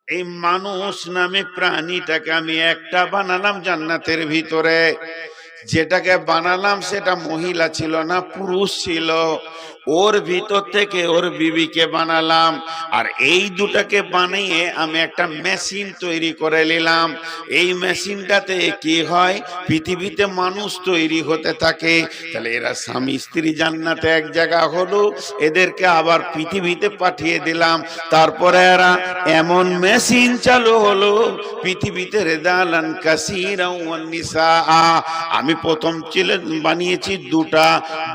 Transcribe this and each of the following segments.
এই মানুষ নামে প্রাণীটাকে আমি একটা বানালাম জান্নাতের ভিতরে। যেটাকে বানালাম সেটা মহিলা ছিল না, পুরুষ ছিল। ওর ভিতর থেকে ওর বিবিকে বানালাম। আর এই দুটাকে বানিয়ে আমি একটা মেশিন তৈরি করে নিলাম। এই মেশিনটাতে কি হয়, পৃথিবীতে মানুষ তৈরি হতে থাকে। তাহলে এরা স্বামী স্ত্রী জান্নাতে এক জায়গা হলো, এদেরকে আবার পৃথিবীতে পাঠিয়ে দিলাম। তারপরে এরা এমন মেশিন চালু হলো পৃথিবীতে রেজালান কাসীরা ওয়ান নিসা। আমি প্রথম বানিয়েছি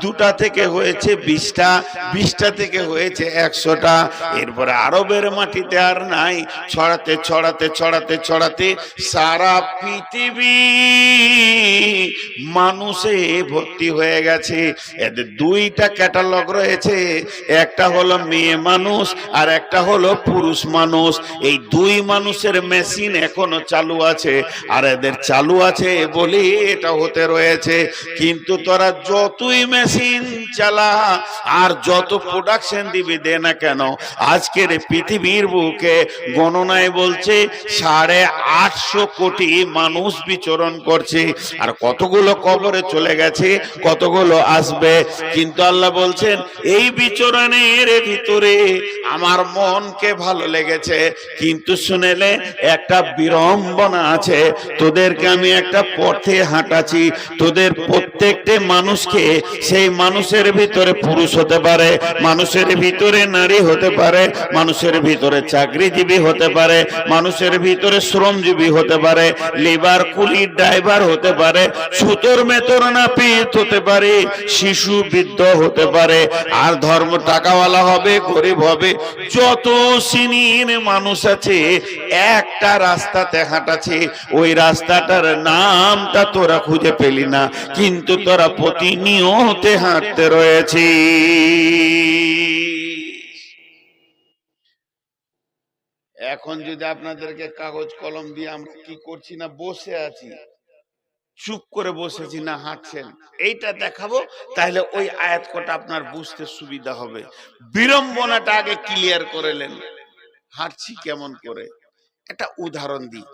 দুটা থেকে হয়েছে 20টা, 20টা থেকে হয়েছে 100টা। এরপরে আরবের মাটিতে আর নাই, ছড়াতে ছড়াতে ছড়াতে ছড়াতে সারা পৃথিবী মানুষে ভর্তি হয়ে গেছে। এদের দুইটা ক্যাটালগ রয়েছে, একটা হলো মেয়ে মানুষ আর একটা হলো পুরুষ মানুষ। এই দুই মানুষের মেশিন এখনো চালু আছে, আর এদের চালু আছে বলে এটা হতে রয়েছে। কিন্তু তোরা যতই মেশিন চালা আর যত প্রোডাকশন দিবি দে না কেন, আজকের পৃথিবীর বুকে গণনায় বলছে 850 কোটি মানুষ বিচরণ করছে। আর কতগুলো কবরে চলে গেছে, কতগুলো আসবে। কিন্তু আল্লাহ বলছেন এই বিচরণের ভিতরে আমার মনকে ভালো লেগেছে। কিন্তু শুনেলে একটা বিড়ম্বনা আছে, তোদেরকে আমি একটা পথে হাঁটাচ্ছি। তোদের প্রত্যেকটা মানুষকে, সেই মানুষের ভিতরে পুরুষ হতে পারে, মানুষের ভিতরে নারী হতে পারে, মানুষের ভিতরে চাকরিজীবী হতে পারে, মানুষের ভিতরে শ্রমজীবী হতে পারে, লেবার কুলি ড্রাইভার হতে পারে, সুতোর মেতর নাপিত হতে পারে, শিশু বৃদ্ধ হতে পারে। আর ধর্ম টাকাওয়ালা হবে, গরিব হবে, যত শ্রেণীর মানুষ আছে একটা রাস্তাতে হাঁটাচ্ছে। ওই রাস্তাটার নামটা তোরা খুঁজে পেলি না, কিন্তু তোরা প্রতিনিয়ত হাঁটতে রয়েছে। এখন যদি আপনাদেরকে কাগজ কলম দিয়ে আমরা কি করছি না, বসে আছি, চুপ করে বসেছি না হাঁটছেন, এইটা দেখাবো, তাহলে ওই আয়াত কটা আপনার বুঝতে সুবিধা হবে। বিড়ম্বনাটা আগে ক্লিয়ার করে নেন, হাঁটছি কেমন করে। একটা উদাহরণ দিই।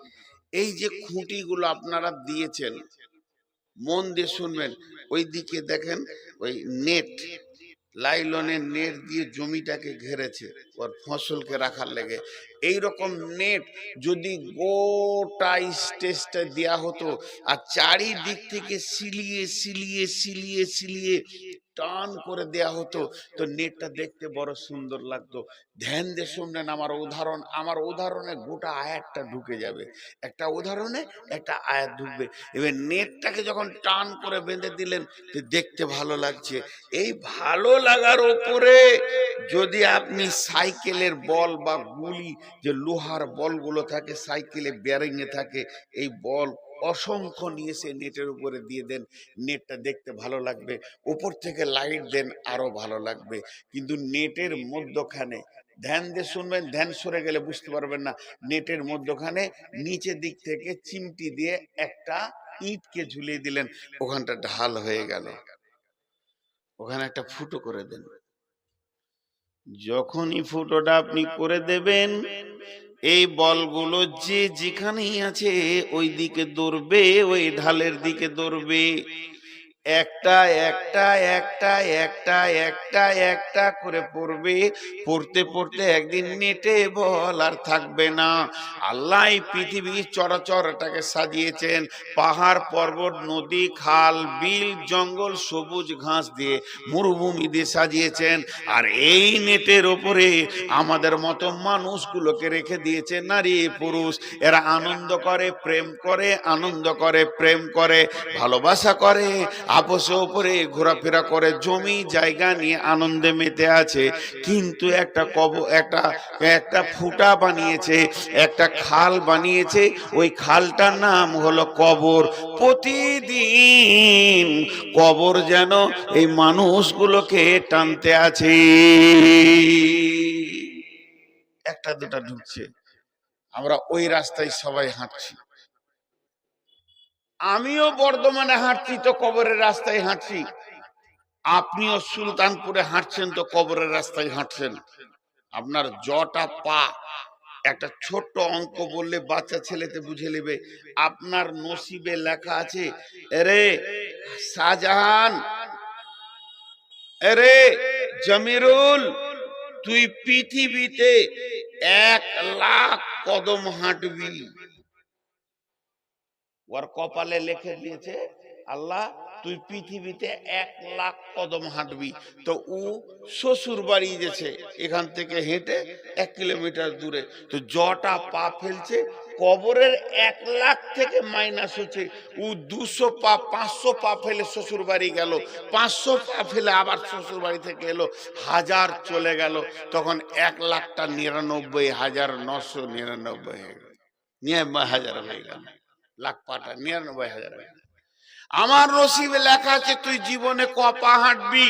এই যে খুঁটিগুলো আপনারা দিয়েছেন, মন দিয়ে শুনবেন। ওই দিকে দেখেন, ওই নেট, লাইলনের নেট দিয়ে জমিটাকে ঘেরেছে ওর ফসলকে রাখার লেগে। এইরকম নেট যদি গোটা স্টেজটা দেয়া হতো আর চারিদিক থেকে সিলিয়ে সিলিয়ে সিলিয়ে সিলিয়ে টান করে দেয়া হতো, তো নেটটা দেখতে বড় সুন্দর লাগতো। ধ্যান দিয়ে শুনলেন আমার উদাহরণে গোটা আয়াতটা ঢুকে যাবে। একটা উদাহরণে একটা আয়াত ঢুকবে। এবার নেটটাকে যখন টান করে বেঁধে দিলেন, দেখতে ভালো লাগছে। এই ভালো লাগার উপরে যদি আপনি সাইকেলের বল বা গুলি, যে লোহার বলগুলো থাকে সাইকেলে বেয়ারিং এ থাকে, এই বল অসংখ্য নিয়ে সে নেটের উপরে দিয়ে দেন, নেটটা দেখতে ভালো লাগবে। উপর থেকে লাইট দেন, আরো ভালো লাগবে। কিন্তু নেটের মধ্যখানে, ধ্যান দিয়ে শুনবেন, ধ্যান সরে গেলে বুঝতে পারবেন না, নেটের মধ্যখানে নিচের দিক থেকে চিমটি দিয়ে একটা ইটকে ঝুলিয়ে দিলেন, ওখানটা ঢাল হয়ে গেল, ওখানে একটা ফুটো করে দেন। যখনই ফুটোটা আপনি করে দেবেন, এই বলগুলো যে যেখানেই আছে ওই দিকে দৌড়বে, ওই ঢালের দিকে দৌড়বে। একটা একটা একটা একটা একটা একটা করে পড়বে। পড়তে পড়তে একদিন নেটে বল আর থাকবে না। আল্লাহ পৃথিবী চরাচরটাকে সাজিয়েছেন পাহাড় পর্বত নদী খাল বিল জঙ্গল সবুজ ঘাস দিয়ে, মরুভূমি দিয়ে সাজিয়েছেন। আর এই নেটের ওপরে আমাদের মতো মানুষগুলোকে রেখে দিয়েছে নারী পুরুষ। এরা আনন্দ করে, প্রেম করে, আনন্দ করে, প্রেম করে, ভালোবাসা করে, আপসে উপরে ঘোরাফেরা করে, জমি জায়গা নিয়ে আনন্দে মেতে আছে। কিন্তু একটা ফুটা বানিয়েছে, একটা খাল বানিয়েছে, ওই খালটার নাম হলো কবর। প্রতিদিন কবর যেন এই মানুষগুলোকে টানতে আছে। একটা দুটা ঢুকছে, আমরা ওই রাস্তায় সবাই হাঁটছি। আমিও বর্ধমানে হাঁটছি তো কবরের রাস্তায় হাঁটছি, আপনিও সুলতানপুরে হাঁটছেন তো কবরের রাস্তায় হাঁটছেন। আপনার জটা পা একটা ছোট্ট অঙ্ক বললে বাচ্চা ছেলেতে বুঝে নেবে। আপনার নসিবে লেখা আছে, আরে শাহজাহান, আরে জমিরুল, তুই পৃথিবীতে 1,00,000 কদম হাঁটবি। ওর কপালে লিখে দিয়েছে আল্লাহ, তুই পৃথিবীতে 1,00,000 কদম হাঁটবি। তো ও শ্বশুর বাড়ি গেছে, এখান থেকে হেঁটে 1 কিলোমিটার দূরে, তো জটা পা ফেলছে, কবরের 1,00,000 থেকে মাইনাস হচ্ছে, ও 200 পা 500 পা ফেলে শ্বশুর বাড়ি গেল, 500 পা ফেলে আবার শ্বশুর বাড়ি থেকে এলো, 1000 চলে গেল, তখন 1,00,000টা 99,999 হয়ে গেল, 99,000 হয়ে গেল, লাখ পাটা 99,000। আমার নসিবে লেখা আছে তুই জীবনে ক পা হাঁটবি।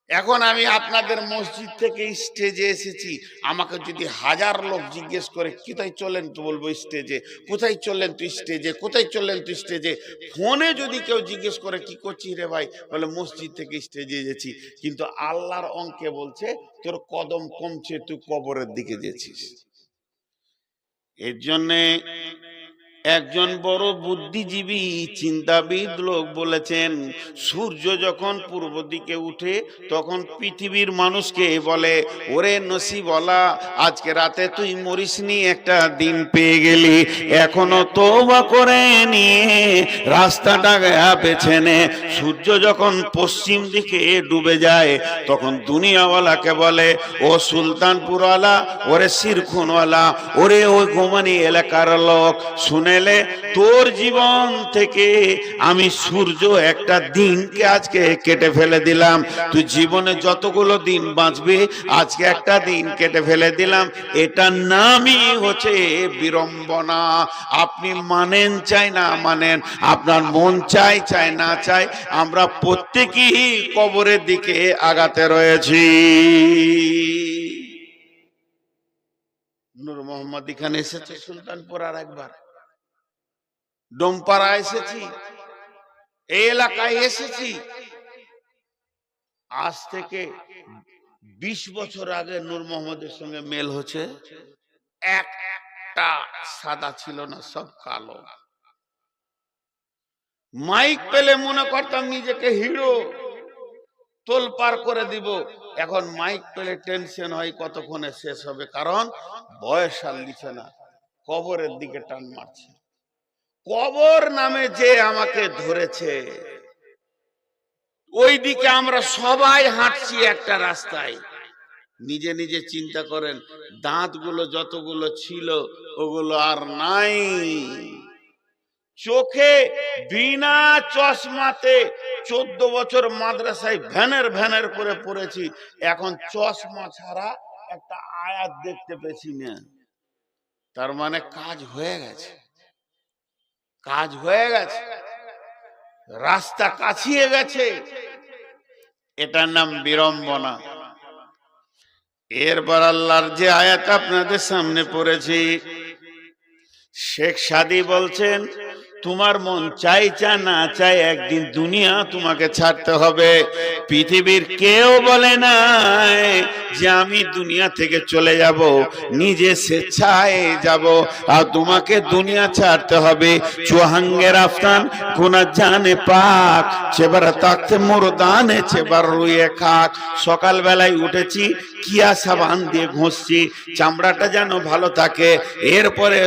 এখন আমি আপনাদের মসজিদ থেকে স্টেজে এসেছি, আমাকে যদি 1000 লোক জিজ্ঞেস করে কোথায় চলেন, তো বলবো স্টেজে। কোথায় চললেন তুই স্টেজে, কোথায় চললেন তুই স্টেজে। ফোনে যদি কেউ জিজ্ঞেস করে কি করছিস রে ভাই, বলে মসজিদ থেকে স্টেজে গেছি। কিন্তু আল্লাহর অঙ্কে বলছে তোর কদম কমছে, তুই কবরের দিকে যেছিস। এর জন্যে একজন বড় বুদ্ধিজীবী চিন্তাবিদ লোক বলেছেন, সূর্য যখন পূর্ব দিকে উঠে তখন পৃথিবীর মানুষকে বলে, ওরে নসিবওয়ালা, আজকে রাতে তুই মরিসনি, একটা দিন পেয়ে গেলি, এখনো তওবা করে নিয়ে রাস্তাটা বেছে নে। সূর্য যখন পশ্চিম দিকে ডুবে যায় তখন দুনিয়াওয়ালাকে বলে, ও সুলতানপুরওয়ালা, ওরে শিরখুনওয়ালা, ওরে ওই গোমানি এলাকার লোক, শুনেলে তোর জীবন থেকে আমি সূর্য একটা দিনকে আজকে কেটে ফেলে দিলাম। তুই জীবনে যতগুলো দিন বাঁচবি আজকে একটা দিন কেটে ফেলে দিলাম। এটার নামই হচ্ছে বিড়ম্বনা। আপনি মানেন চাই না মানেন, আপনার মন চাই চাই না চাই, আমরা প্রত্যেকেই কবরের দিকে আগাতে রয়েছি। নূর মোহাম্মদ এখানে এসেছে সুলতানপুর, আর একবার ডোমপাড়া এসেছি, এই এলাকায় এসেছি। আজ থেকে 20 বছর আগে নূর মোহাম্মদের সঙ্গে মেল হচ্ছে, একটা সাদা ছিল না, সব কালো। মাইক পেলে মনে করতাম নিজেকে হিরো, তোলপার করে দিব। এখন মাইক পেলে টেনশন হয় কতক্ষণে শেষ হবে, কারণ বয়স আর লিখে না, কবরের দিকে টান মারছে। কবর নামে যে আমাকে ধরেছে, ওই দিকে আমরা সবাই হাঁটছি একটা রাস্তায়। নিজে নিজে চিন্তা করেন, দাঁতগুলো যতগুলো ছিল ওগুলো আর নাই। চোখে বিনা চশমাতে 14 বছর মাদ্রাসায় ভ্যানের ভ্যানের করে পড়েছি, এখন চশমা ছাড়া একটা আয়াত দেখতে পেছি না। তার মানে কাজ হয়ে গেছে, কাজ হয়ে গেছে, রাস্তা কাছিয়ে গেছে। এটার নাম বিড়ম্বনা। এরপর আল্লাহর যে আয়াত আপনাদের সামনে পড়েছি, শেখ সাদী বলছেন, তোমার মন চাই চা না চাই একদিন দুনিয়া তোমাকে ছাড়তে হবে। পৃথিবীর কেউ বলে নাই যে আমি দুনিয়া থেকে চলে যাব, নিজে স্বেচ্ছায় যাব, আর তোমাকে দুনিয়া ছাড়তে হবে। চুহাঙ্গে রাফতান কোনা জানে পাক, সেবার তাকতে মুরদানে সেবার রুইয়ে খাক। সকালবেলায় উঠেছি, কিয়া সাবান দিয়ে ঘষছি, চামড়াটা যেন ভালো থাকে, এরপরে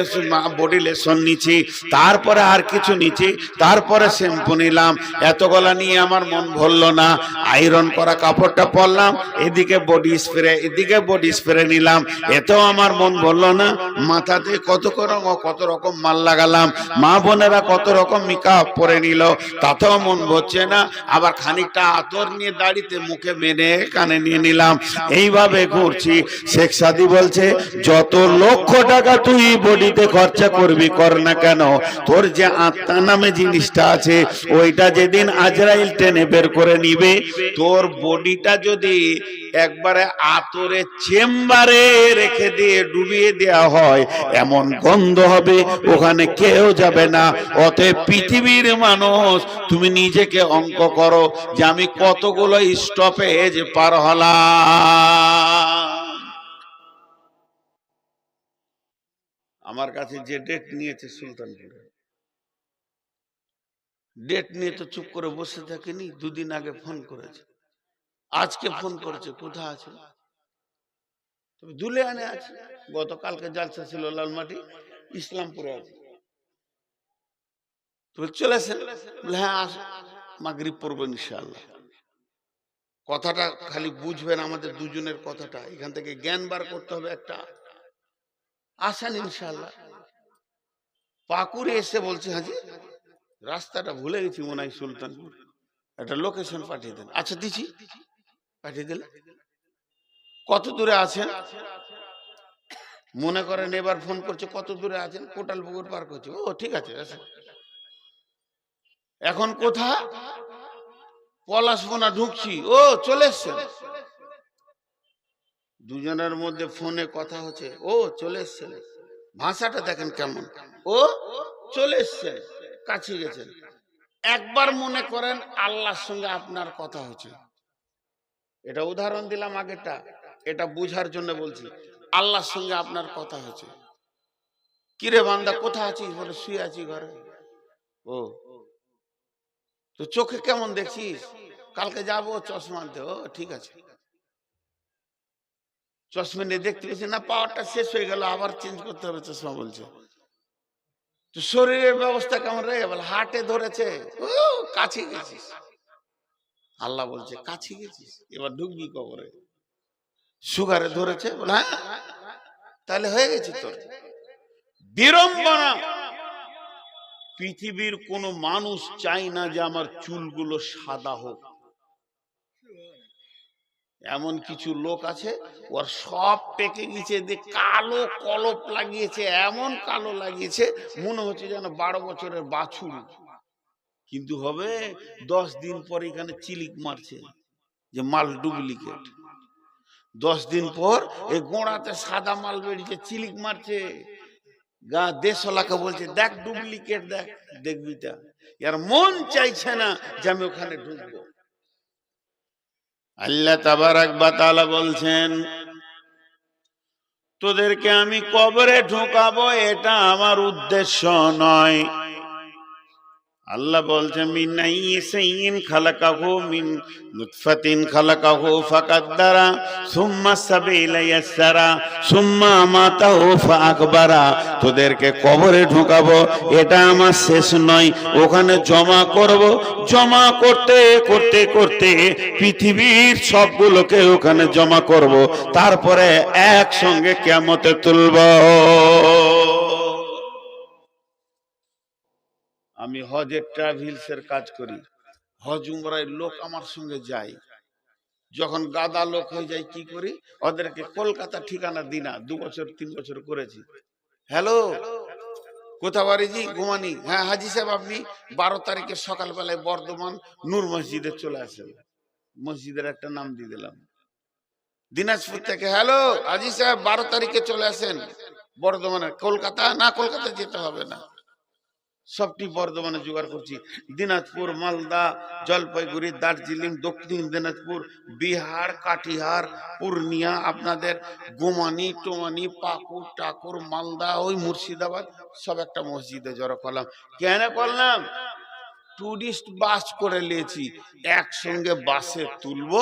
বডি লেশন নিচ্ছি, তারপরে আর কিছু নিচ্ছি, তারপরে শ্যাম্পু নিলাম। এতগুলা নিয়ে আমার মন ভরল না, আয়রন করা কাপড়টা পরলাম, এদিকে বডি স্প্রে, এদিকে বডি স্প্রে নিলাম, এতেও আমার মন ভরল না। মাথাতে কত রকম মাল লাগালাম, মা বোনেরা কত রকম মেকআপ পরে নিল, তাতেও মন ভরছে না। আবার খানিকটা আতর নিয়ে দাড়িতে মুখে মেনে কানে নিয়ে নিলাম, এইভাবে ঘুরছি। শেখ সাদী বলছে, যত লক্ষ টাকা তুই বডিতে খরচা করবি কর না কেন, তোর যে আত্মা নামে জিনিসটা আছে, ওইটা যেদিন আজরাইল টেনে বের করে নিবে, তোর বডিটা যদি একবারে আতরে চেম্বারে রেখে দিয়ে ডুবিয়ে দেওয়া হয়, এমন গন্ধ হবে, ওখানে কেউ যাবে না। অতএব পৃথিবীর মানুষ, তুমি নিজেকে অঙ্ক করো যে আমি কতগুলো স্টপেজ পার হলাম। আমার কাছে যে ডেট নিয়েছে সুলতানপুরে, ডেট নিয়ে তো চুপ করে বসে থাকেনি, দুদিন আগে ফোন করেছে, আজকে ফোন করেছে, কোথায় আছে? তবে দুলিয়ানে আছে, গতকালকে জালসা ছিল লালমাটি, ইসলামপুরে আছে। তো চলেছেন, হ্যাঁ আস, মাগরিব পড়বো ইনশাআল্লাহ। কথাটা খালি বুঝবেন, আমাদের দুজনের কথাটা এখান থেকে জ্ঞান বার করতে হবে একটা। আসেন ইনশাআল্লাহ। পাকুড়ে এসে বলছে, হাজি রাস্তাটা ভুলে গেছি মনে হয় সুলতানপুর, একটা লোকেশন পাঠিয়ে দেন। আচ্ছা দিছি, পাঠিয়ে দিলে। কত দূরে আছেন মনে করেন, এবার ফোন করছে কত দূরে আছেন, কোটাল পুকুর পার করছে। ও ঠিক আছে, এখন কোথা? পলাশবনা ঢুকছি। ও চলে এসছেন। দুজনের মধ্যে ফোনে কথা হচ্ছে, ও চলে এসছেন। ভাষাটা দেখেন কেমন, ও চলে এসছেন, কাছে গেছেন। একবার মনে করেন আল্লাহর সঙ্গে আপনার কথা হচ্ছে, এটা উদাহরণ দিলাম আগেটা, এটা বুঝার জন্য বলছি। আল্লাহর সঙ্গে আপনার কথা হচ্ছে, কিরে বান্দা কোথা আছিস? বলে শুয়ে আছি ঘরে। ও তো চোখে কেমন দেখছিস? কালকে যাবো চশমা আনতে। ও ঠিক আছে। চশমা নিয়ে দেখতে পেয়েছি না, পাওয়ারটা শেষ হয়ে গেল, আবার চেঞ্জ করতে হবে চশমা বলছে। তো শরীরের ব্যবস্থা কেমন রে? বলে হাটে ধরেছে। ও কাছে গেছিস। আল্লাহ বলছে কাছে গেছিস, এবার ঢুকবি কবরে। সুগারে ধরেছে। বলে হ্যাঁ, তাহলে হয়ে গেছে তোর। বিড়ম্বনা, পৃথিবীর কোন মানুষ চাই না যে আমার চুলগুলো সাদা হোক। এমন কিছু লোক আছে, ওর সব পেকে গেছে, কালো কলপ লাগিয়েছে, এমন কালো লাগিয়েছে মনে হচ্ছে যেন 12 বছরের বাছুর। কিন্তু হবে 10 দিন পর এখানে চিলিক মারছে যে মাল ডুপ্লিকেট। 10 দিন পর এই গোড়াতে সাদা মাল বেরিয়েছে, চিলিক মারছে। গা দেশলাকে বলছে দেখ ডুপ্লিকেট দেখ, দেখবি তা। ইয়ার মন চাইছে না যে আমি ওখানে ঢুকবো। আল্লাহ তাবারাক ওয়া তাআলা বলছেন, তোদেরকে আমি কবরে ঢোকাবো এটা আমার উদ্দেশ্য নয়। আল্লাহ বলছেন মিন আইয়িন খালাকাহু মিন নুতফাতিন খালাকাহু ফাকাদ্দারা সুম্মা সাবিলা ইয়াসসারা সুম্মা আমাতাহু ফাআকবারা। তোদেরকে কবরে ঢোকাবো এটা আমার শেষ নয়, ওখানে জমা করব। জমা করতে করতে করতে পৃথিবীর সবগুলোকে ওখানে জমা করব, তারপরে একসঙ্গে কিয়ামতে তুলব। আমি হজের ট্রাভেলসের কাজ করি, হজ উমরায় লোক আমার সঙ্গে যায়। যখন গাদা লোক হয়ে যায় কি করি, ওদেরকে কলকাতা ঠিকানা দিই না। 2 বছর 3 বছর করেছি। হ্যালো, কোথা বাড়ি? জি ঘুমানি। হ্যাঁ হাজি সাহেব, আপনি 12 তারিখে সকালবেলায় বর্ধমান নূর মসজিদে চলে আসেন। মসজিদের একটা নাম দিয়ে দিলাম। দিনাজপুর থেকে হ্যালো হাজি সাহেব 12 তারিখে চলে আসেন বর্ধমানে। কলকাতা না, কলকাতা যেতে হবে না, সবটি বর্ধমানে জোগাড় করছি। দিনাজপুর, মালদা, জলপাইগুড়ি, দার্জিলিং, দক্ষিণ দিনাজপুর, বিহার, কাটিহার, পূর্ণিয়া, আপনাদের গোমানি টোমানি, পাকুড় টাকুর, মালদা, ওই মুর্শিদাবাদ, সব একটা মসজিদে জড়ো করলাম। কেন করলাম? টুরিস্ট বাস করে নিয়েছি, একসঙ্গে বাসে তুলবো,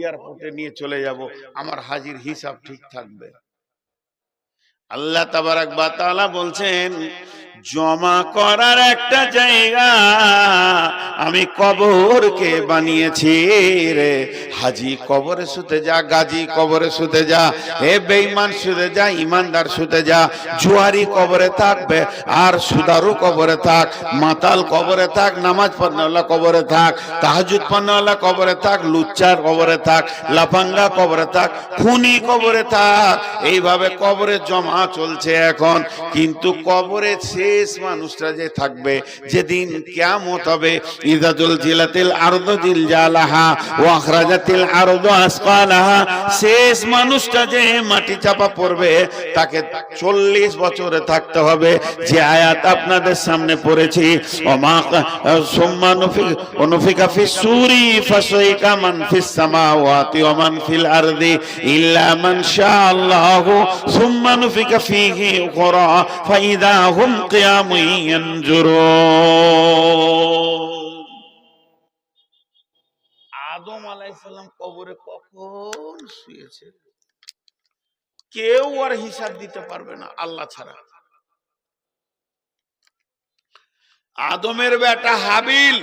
এয়ারপোর্টে নিয়ে চলে যাব, আমার হাজির হিসাব ঠিক থাকবে। আল্লাহ তাবারাক ওয়া তাআলা বলছেন, জমা করার একটা জায়গা আমি কবরকে বানিয়েছি রে। হাজি কবরে শুতে যা, গাজী কবরে শুতে যা, হে বেঈমান শুতে যা, ইমানদার শুতে যা, জুয়ারি কবরে থাকবে, আর সুদারু কবরে থাক, মাতাল কবরে থাক, নামাজ পড়নেওয়ালা কবরে থাক, তাহাজ্জুদ পড়নেওয়ালা কবরে থাক, লুচ্চার কবরে থাক, লাফাঙ্গা কবরে থাক, খুনি কবরে থাক। এইভাবে কবরে জমা চলছে এখন। কিন্তু কবরে সে শেষ মানুষটা যে থাকবে যেদিন কিয়ামত হবে, ইযা যুলজিলাতিল আরদু জিলজালাহা ওয়া আখরাজাতিল আরদু আসকালাহা, শেষ মানুষটা যে মাটি চাপা পড়বে তাকে 40 বছরে থাকতে হবে। যে আয়াত আপনাদের সামনে পড়েছি, ওমা সুম্মা নুফিকা ফিস সূরি ফাসাইকা মান ফিস সামাওয়াতি ওয়া মান ফিল আরদি ইল্লা মান শাআল্লাহু সুম্মা নুফিকা ফীহি উখরা ফাইদা হুম কিয়ামুন ইয়ানজুরুন। আদম আলাইহিস সালাম কবরে কখন শুয়েছে কেউ আর হিসাব দিতে পারবে না আল্লাহ ছাড়া। আদমের বেটা হাবিল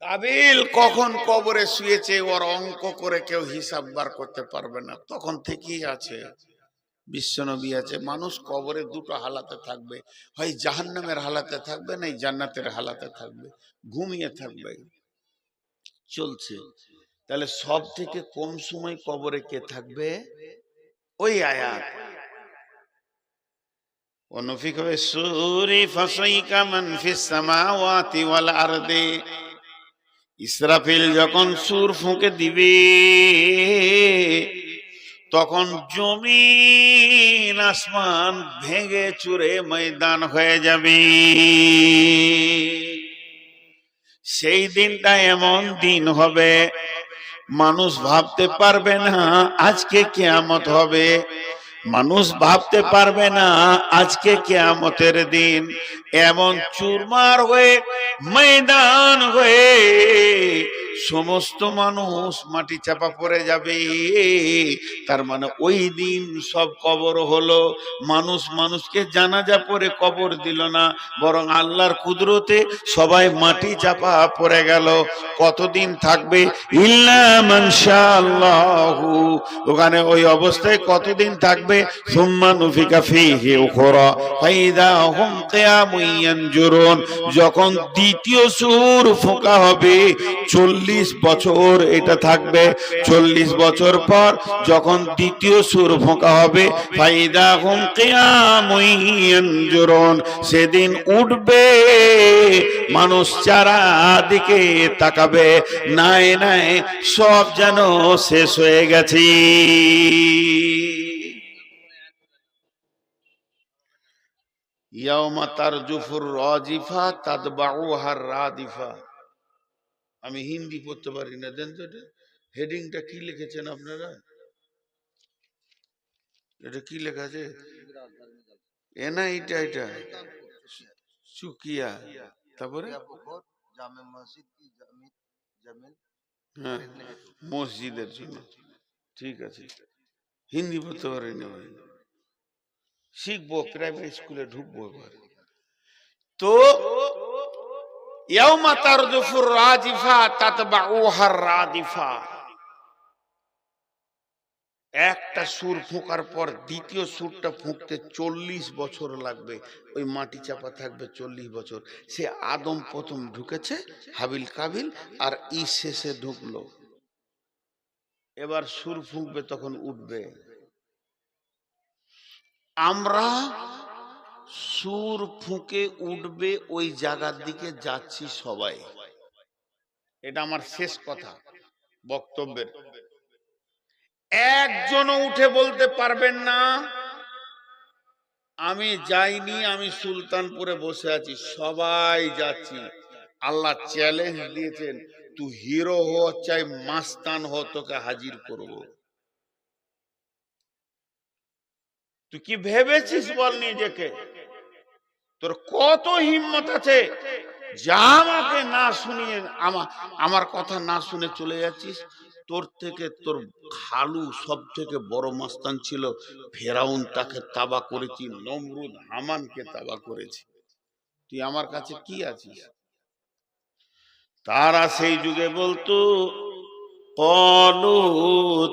কাবিল কখন কবরে শুয়েছে ওর অঙ্ক করে কেউ হিসাব বার করতে পারবে না, তখন থেকেই আছে। বিশ্বনবী আছে, মানুষ কবরে দুটো হালাতে থাকবে, হয় জাহান্নামের হালাতে থাকবে না জান্নাতের হালাতে থাকবে, ঘুমিয়ে থাকবে, চলছে। তাহলে সব থেকে কম সময় কবরে কে থাকবে? ওই আয়াত ওয়ানুফিখা ফিস-সূরি ফাসাইকা মান ফিস সামাওয়াতি ওয়াল আরদি। ইসরাফিল যখন সূর ফুঁকে দিবে তখন জমিন আসমান ভেঙে চুরে ময়দান হয়ে যাবে। সেই দিনটা এমন দিন হবে মানুষ ভাবতে পারবে না আজকে কিয়ামত হবে, মানুষ ভাবতে পারবে না আজকে কিয়ামতের দিন। এমন চুরমার হয়ে ময়দান হয়ে সমস্ত মানুষ মাটি চাপা পড়ে যাবে। তার মানে ওই দিন সব কবর হলো, মানুষ মানুষকে জানাজা পড়ে কবর দিল না, বরং আল্লাহর কুদরতে সবাই মাটি চাপা পড়ে গেল। কতদিন থাকবে? ইল্লা মান শাআল্লাহু, ওখানে ওই অবস্থায় কতদিন থাকবে? সুম্মা নুফিকা ফীহি উখরা ফাইদা হুম কিয়ামুন ইয়ানজুরুন। যখন দ্বিতীয় সূর ফোঁকা হবে 40 বছর এটা থাকবে। 40 বছর পর যখন দ্বিতীয় সূর ফোঁকা হবে ফাইদা হুম কিয়ামুন ইয়ানজুরুন, সেদিন উঠবে মানুষ চারদিকে তাকাবে, নাই নাই সব যেন শেষ হয়ে গেছে। ইয়াউমা তারজুফুর রাজিফা তাতবাউহার রাদিফা। আমি হিন্দি পড়তে পারি না, দেন তো এটা হেডিংটা কি লিখেছেন আপনারা? এটা কি লেখা আছে? এ না এটা এটা সুকিয়া, তারপরে হ্যাঁ মসজিদের জন্য। ঠিক আছে, হিন্দি পড়তে পারি না ভাই, শিখবো, প্রাইমারি স্কুলে ঢুকবো এবার। তো ইয়াউমা তারজুফুর রাজিফা তাতবাউহার রাদিফা, একটা সুর ফোঁকার পর দ্বিতীয় সুরটা ফুঁকতে 40 বছর লাগবে, ওই মাটি চাপা থাকবে 40 বছর। সে আদম প্রথম ঢুকেছে, হাবিল কাবিল, আর ই শেষে ঢুকলো। এবার সুর ফুঁকবে তখন উঠবে। আমরা সুর ফুঁকে উঠবে ওই জায়গার দিকে যাচ্ছি সবাই। এটা আমার শেষ কথা বক্তব্যের। একজনও উঠে বলতে পারবেন না আমি যাইনি, আমি সুলতানপুরে বসে আছি। সবাই যাচ্ছি। আল্লাহ চ্যালেঞ্জ দিয়েছেন, তুই হিরো হো চাই মাস্তান হো, তোকে হাজির করব। তুই কি ভেবেছিস বল নিজেকে? তোর কত হিম্মত আছে যা আমাকে না শুনিয়ে আমার কথা না শুনে চলে যাচ্ছিস? তোর থেকে তোর খালু সব থেকে বড় মাস্তান ছিল, ফেরাউন তাকে তাবা করেছি, নমরুদ হামানকে তাবা করেছি, তুই আমার কাছে কি আছিস? তারা সেই যুগে বলতো ক্বালু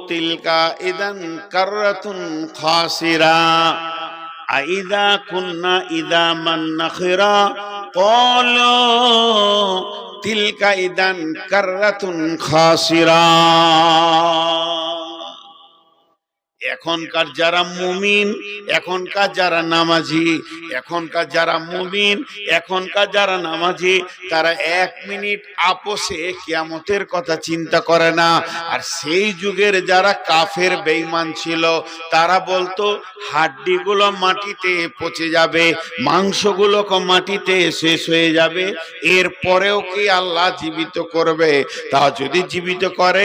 তিলকা ইদান কাররাতুন খাসিরা আইদা কুন্না ইদা মান নাখিরা ক্বালু তিলকা ইদান কাররাতুন খাসিরা। এখনকার যারা মুমিন, এখনকার যারা নামাজি, এখনকার যারা মুমিন, এখনকার যারা নামাজি, তারা 1 মিনিট আপোষে কিয়ামতের কথা চিন্তা করে না। আর সেই যুগের যারা কাফের বেঈমান ছিল, তারা বলতো হাড্ডিগুলো মাটিতে পচে যাবে, মাংসগুলো মাটিতে শেষ হয়ে যাবে, এরপরেও কি আল্লাহ জীবিত করবে? তা যদি জীবিত করে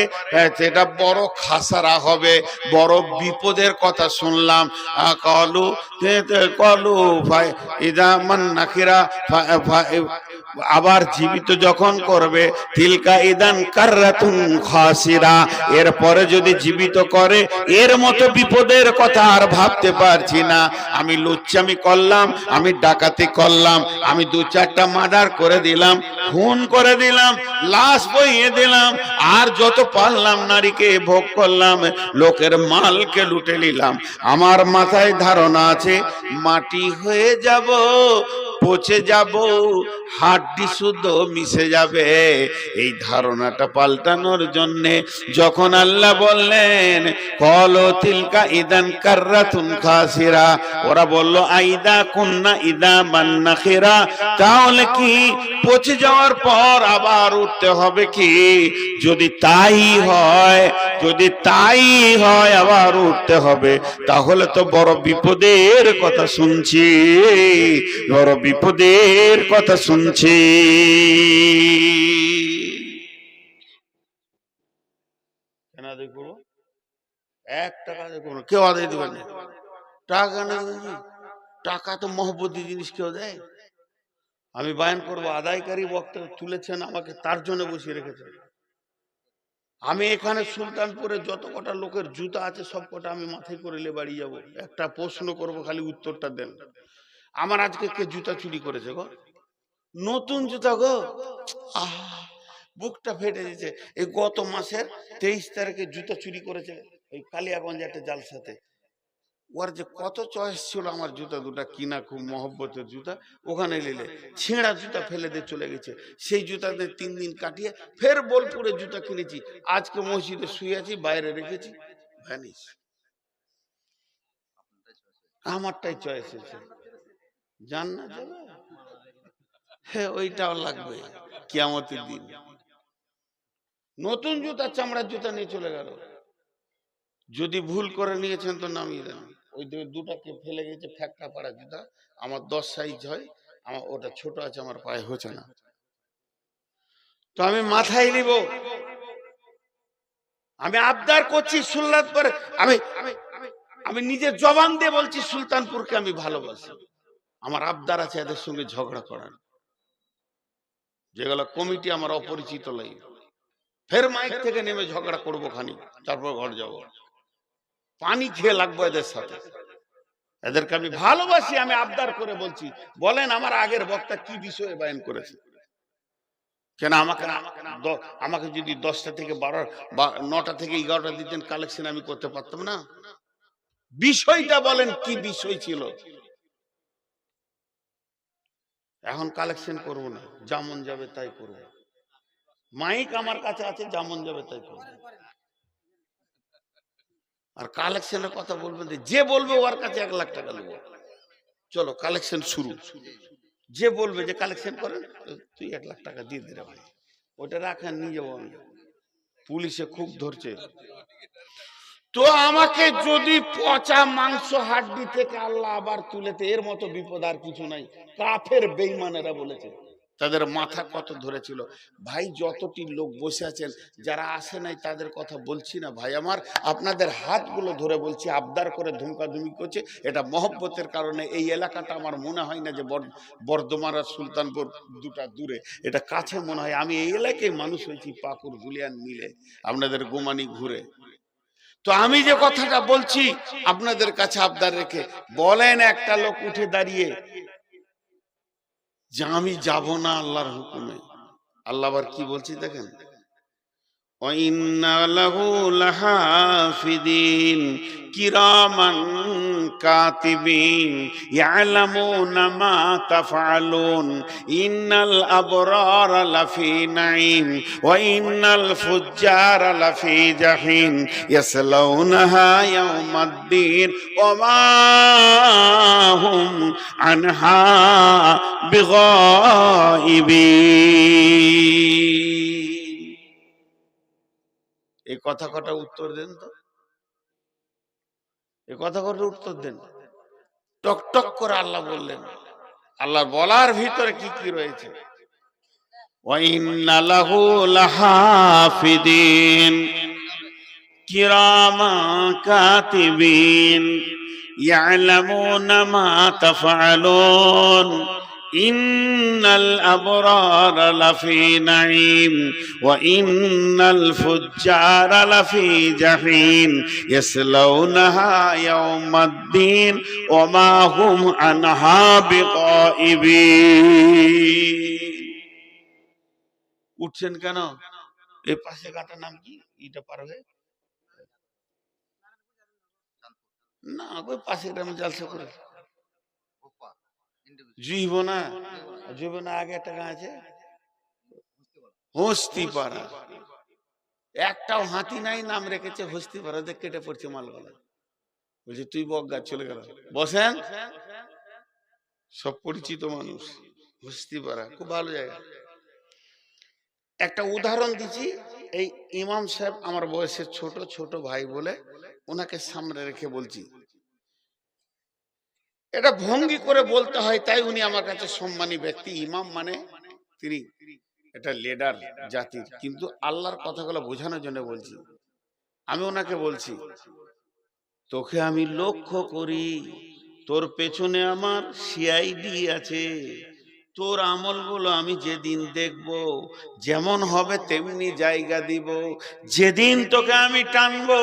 সেটা বড় খাসারা হবে, বড় বিপদের কথা শুনলাম। কলু কলু ইদা মান নাকিরা, আবার জীবিত যখন করবে তিলকা ইদান কাররাতুন খাসিরা, এরপরে যদি জীবিত করে এর মতো বিপদের কথা আর ভাবতে পারছি না। আমি লুচ্চামি করলাম, আমি ডাকাতি করলাম, আমি 2-4টা মার্ডার করে দিলাম, খুন করে দিলাম, লাশ বইয়ে দিলাম, আর যত পারলাম নারীকে ভোগ করলাম, লোকের মালকে লুটে নিলাম। আমার মাথায় ধারণা আছে মাটি হয়ে যাব, পচে যাব, হাড্ডি শুদ্ধ মিশে যাবে। এই ধারণাটা পাল্টানোর জন্য যখন আল্লাহ বললেন কলো তিলকা ইদান কাররাতুন খাসিরা, ওরা বলল আইদা কুন্না ইদা মান্নাখিরা, তাহলে কি পচে যাওয়ার পর আবার উঠতে হবে কি? যদি তাই হয়, যদি তাই হয় আবার উঠতে হবে, তাহলে তো বড় বিপদের কথা শুনছি, বড় বিপদের কথা শুনছি। কেন আদায় করবো? 1 টাকা আদায় করবো, কেউ আদায় দেবেন না। টাকা না, টাকা তো মহব্বতী জিনিস, কেউ দেয়? আমি বয়ান করবো, আদায়কারী বক্তা তুলেছেন আমাকে, তার জন্য বসিয়ে রেখেছেন। আমি এখানে সুলতানপুরে যত কটা লোকের জুতা আছে সব কটা আমি মাথায় করে নিয়ে বাড়ি যাবো। একটা প্রশ্ন করবো, খালি উত্তরটা দেন। আমার আজকে কে জুতা চুরি করেছে গো? নতুন জুতা গো, বুকটা ফেটে দিয়েছে। এই গত মাসের 23 তারিখে জুতা চুরি করেছে ওই কালিয়াগঞ্জ একটা জালসাতে। ওর যে কত চয়েস ছিল আমার জুতা দুটা কিনা, খুব মহব্বতের জুতা, ওখানে নিলে ছেঁড়া জুতা ফেলে দিয়ে চলে গেছে। সেই জুতাতে 3 দিন কাটিয়ে ফের বোলপুরে জুতা কিনেছি। আজকে মসজিদে শুয়ে আছি, বাইরে রেখেছি, ভ্যানিশ। আমারটাই চয়েস হয়েছে, জান না চলে, হ্যাঁ ওইটাও লাগবে কিয়ামতের দিন। নতুন জুতা, চামড়ার জুতা নিয়ে চলে গেল। যদি ভুল করে নিয়েছেন তো নামিয়ে দেন। ওই দুটাকে ফেলে গেছে, ফ্যাক্টা পাড়া জুতা, আমার 10 সাইজ হয়, আমার ওটা ছোট আছে, আমার পায়ে হচ্ছে না, তো আমি মাথায় নিব। আমি আবদার করছি সুলতানপুর, আমি আমি নিজের জবান দিয়ে বলছি সুলতানপুরকে আমি ভালোবাসি। আমার আবদার আছে এদের সঙ্গে ঝগড়া করার, যেগুলো কমিটি আমার অপরিচিত লাগে, ফের মাইক থেকে নেমে ঝগড়া করবো খানি, তারপর ঘর যাব, পানি খেয়ে লাগবো এদের সাথে। এদেরকে আমি ভালোবাসি, আমি আবদার করে বলছি। বলেন আমার আগের বক্তা কি বিষয়ে বয়ান করেছে? কেন আমাকে আমাকে যদি 10টা থেকে 12 বা 9টা থেকে 11টা দিতেন, কালেকশন আমি করতে পারতাম না? বিষয়টা বলেন কি বিষয় ছিল? এখন কালেকশন করব না, যেমন যাবে তাই করব। মাইক আমার কাছে আছে, যেমন যাবে তাই করব। আর কালেকশনের কথা বলবেন, যে বলবে ওর কাছে 1 লাখ টাকা নেব। চলো কালেকশন শুরু। যে বলবে যে কালেকশন করেন, তুই 1 লাখ টাকা দিয়ে দে রে ভাই, ওটা রাখেন, নিয়ে যাবো আমি। পুলিশে খুব ধরছে। তো আমাকে যদি পচা মাংস হাড্ডি থেকে আল্লাহ আবার তুলেতে, এর মতো বিপদ আর কিছু নাই। কাফের বেঈমানেরা বলেছে, তাদের মাথা কত ধরেছিল ভাই। যতটি লোক বসে আছেন, যারা আসে নাই তাদের কথা বলছি না ভাই আমার, আপনাদের হাতগুলো ধরে বলছি। আবদার করে ধুমকাধুমি করছে, এটা মহব্বতের কারণে। এই এলাকাটা আমার মনে হয় না যে বর্ধমান আর সুলতানপুর দুটা দূরে, এটা কাছে মনে হয়। আমি এই এলাকায় মানুষ হয়েছি, পাকুর গুলিয়ান মিলে, আপনাদের গোমানি ঘুরে। তো আমি যে কথাটা বলছি আপনাদের কাছে আবদার রেখে বলেন, একটা লোক উঠে দাঁড়িয়ে যে আমি যাব না আল্লাহর হুকুমে। আল্লাহ আবার কি বলছি দেখেন, ওয়াইন্না লাহু লাহাফিদিন কিরামান কাতিবিন ইয়ালামুনা মা তাফআলুন ইন্নাল আবরারা লাফি নাঈম ওয়া ইন্নাল ফুজ্জারা লাফি জাহিম ইয়াসলাউনাহা ইয়াউমাদ্দিন ওয়া মা হুম আনহা বিগাইবিন। এই কথা কটা উত্তর দেন তো, এই কথা কটা উত্তর দেন। টক টক করে আল্লাহ বললেন, আল্লাহ বলার ভিতরে কি কি রয়েছে। ওয়া ইন্না লাহু লাহাফিদিন কিরামা কাতিবিন ইয়ালামুনা মা তাফআলুন ইন্নাল আবরারা লাফি নাঈম ওয়া ইন্নাল ফুজ্জারা লাফি জাহিম ইয়াসলাউনাহা ইয়াউমাদ্দিন ওয়া মা হুম আনহা বিগাইবিন। উঠছেন কেন? এই পাশে গাটার নাম কি? এটা পার হয়ে না, ওই পাশে গ্রামে জালসা করে জীবনা জীবনা আগে একটা গাঁ আছে হস্তিপাড়া, একটাও হাতি নাই, নাম রেখেছে হস্তিপাড়া। দেখ কেটে পড়ছে মালগুলা, বলছে তুই বজ্ঞা, চলে গেল। বসেন, সব পরিচিত মানুষ। হস্তিপাড়া খুব ভালো জায়গা। একটা উদাহরণ দিচ্ছি। এই ইমাম সাহেব আমার বয়সের ছোট ছোট ভাই বলে ওনাকে সামনে রেখে বলছি। এটা ভঙ্গি করে বলতে হয়, তাই উনি আমার কাছে সম্মানী ব্যক্তি। ইমাম মানে তিনি এটা লিডার জাতির, কিন্তু আল্লাহর কথাগুলো বোঝানোর জন্য বলছি। আমি ওনাকে বলছি, তোকে আমি লক্ষ্য করি, তোর পেছনে আমার সিআইডি আছে। তোর আমলগুলো আমি যেদিন দেখব, যেমন হবে তেমনি জায়গা দিব। যেদিন তোকে আমি টানবো,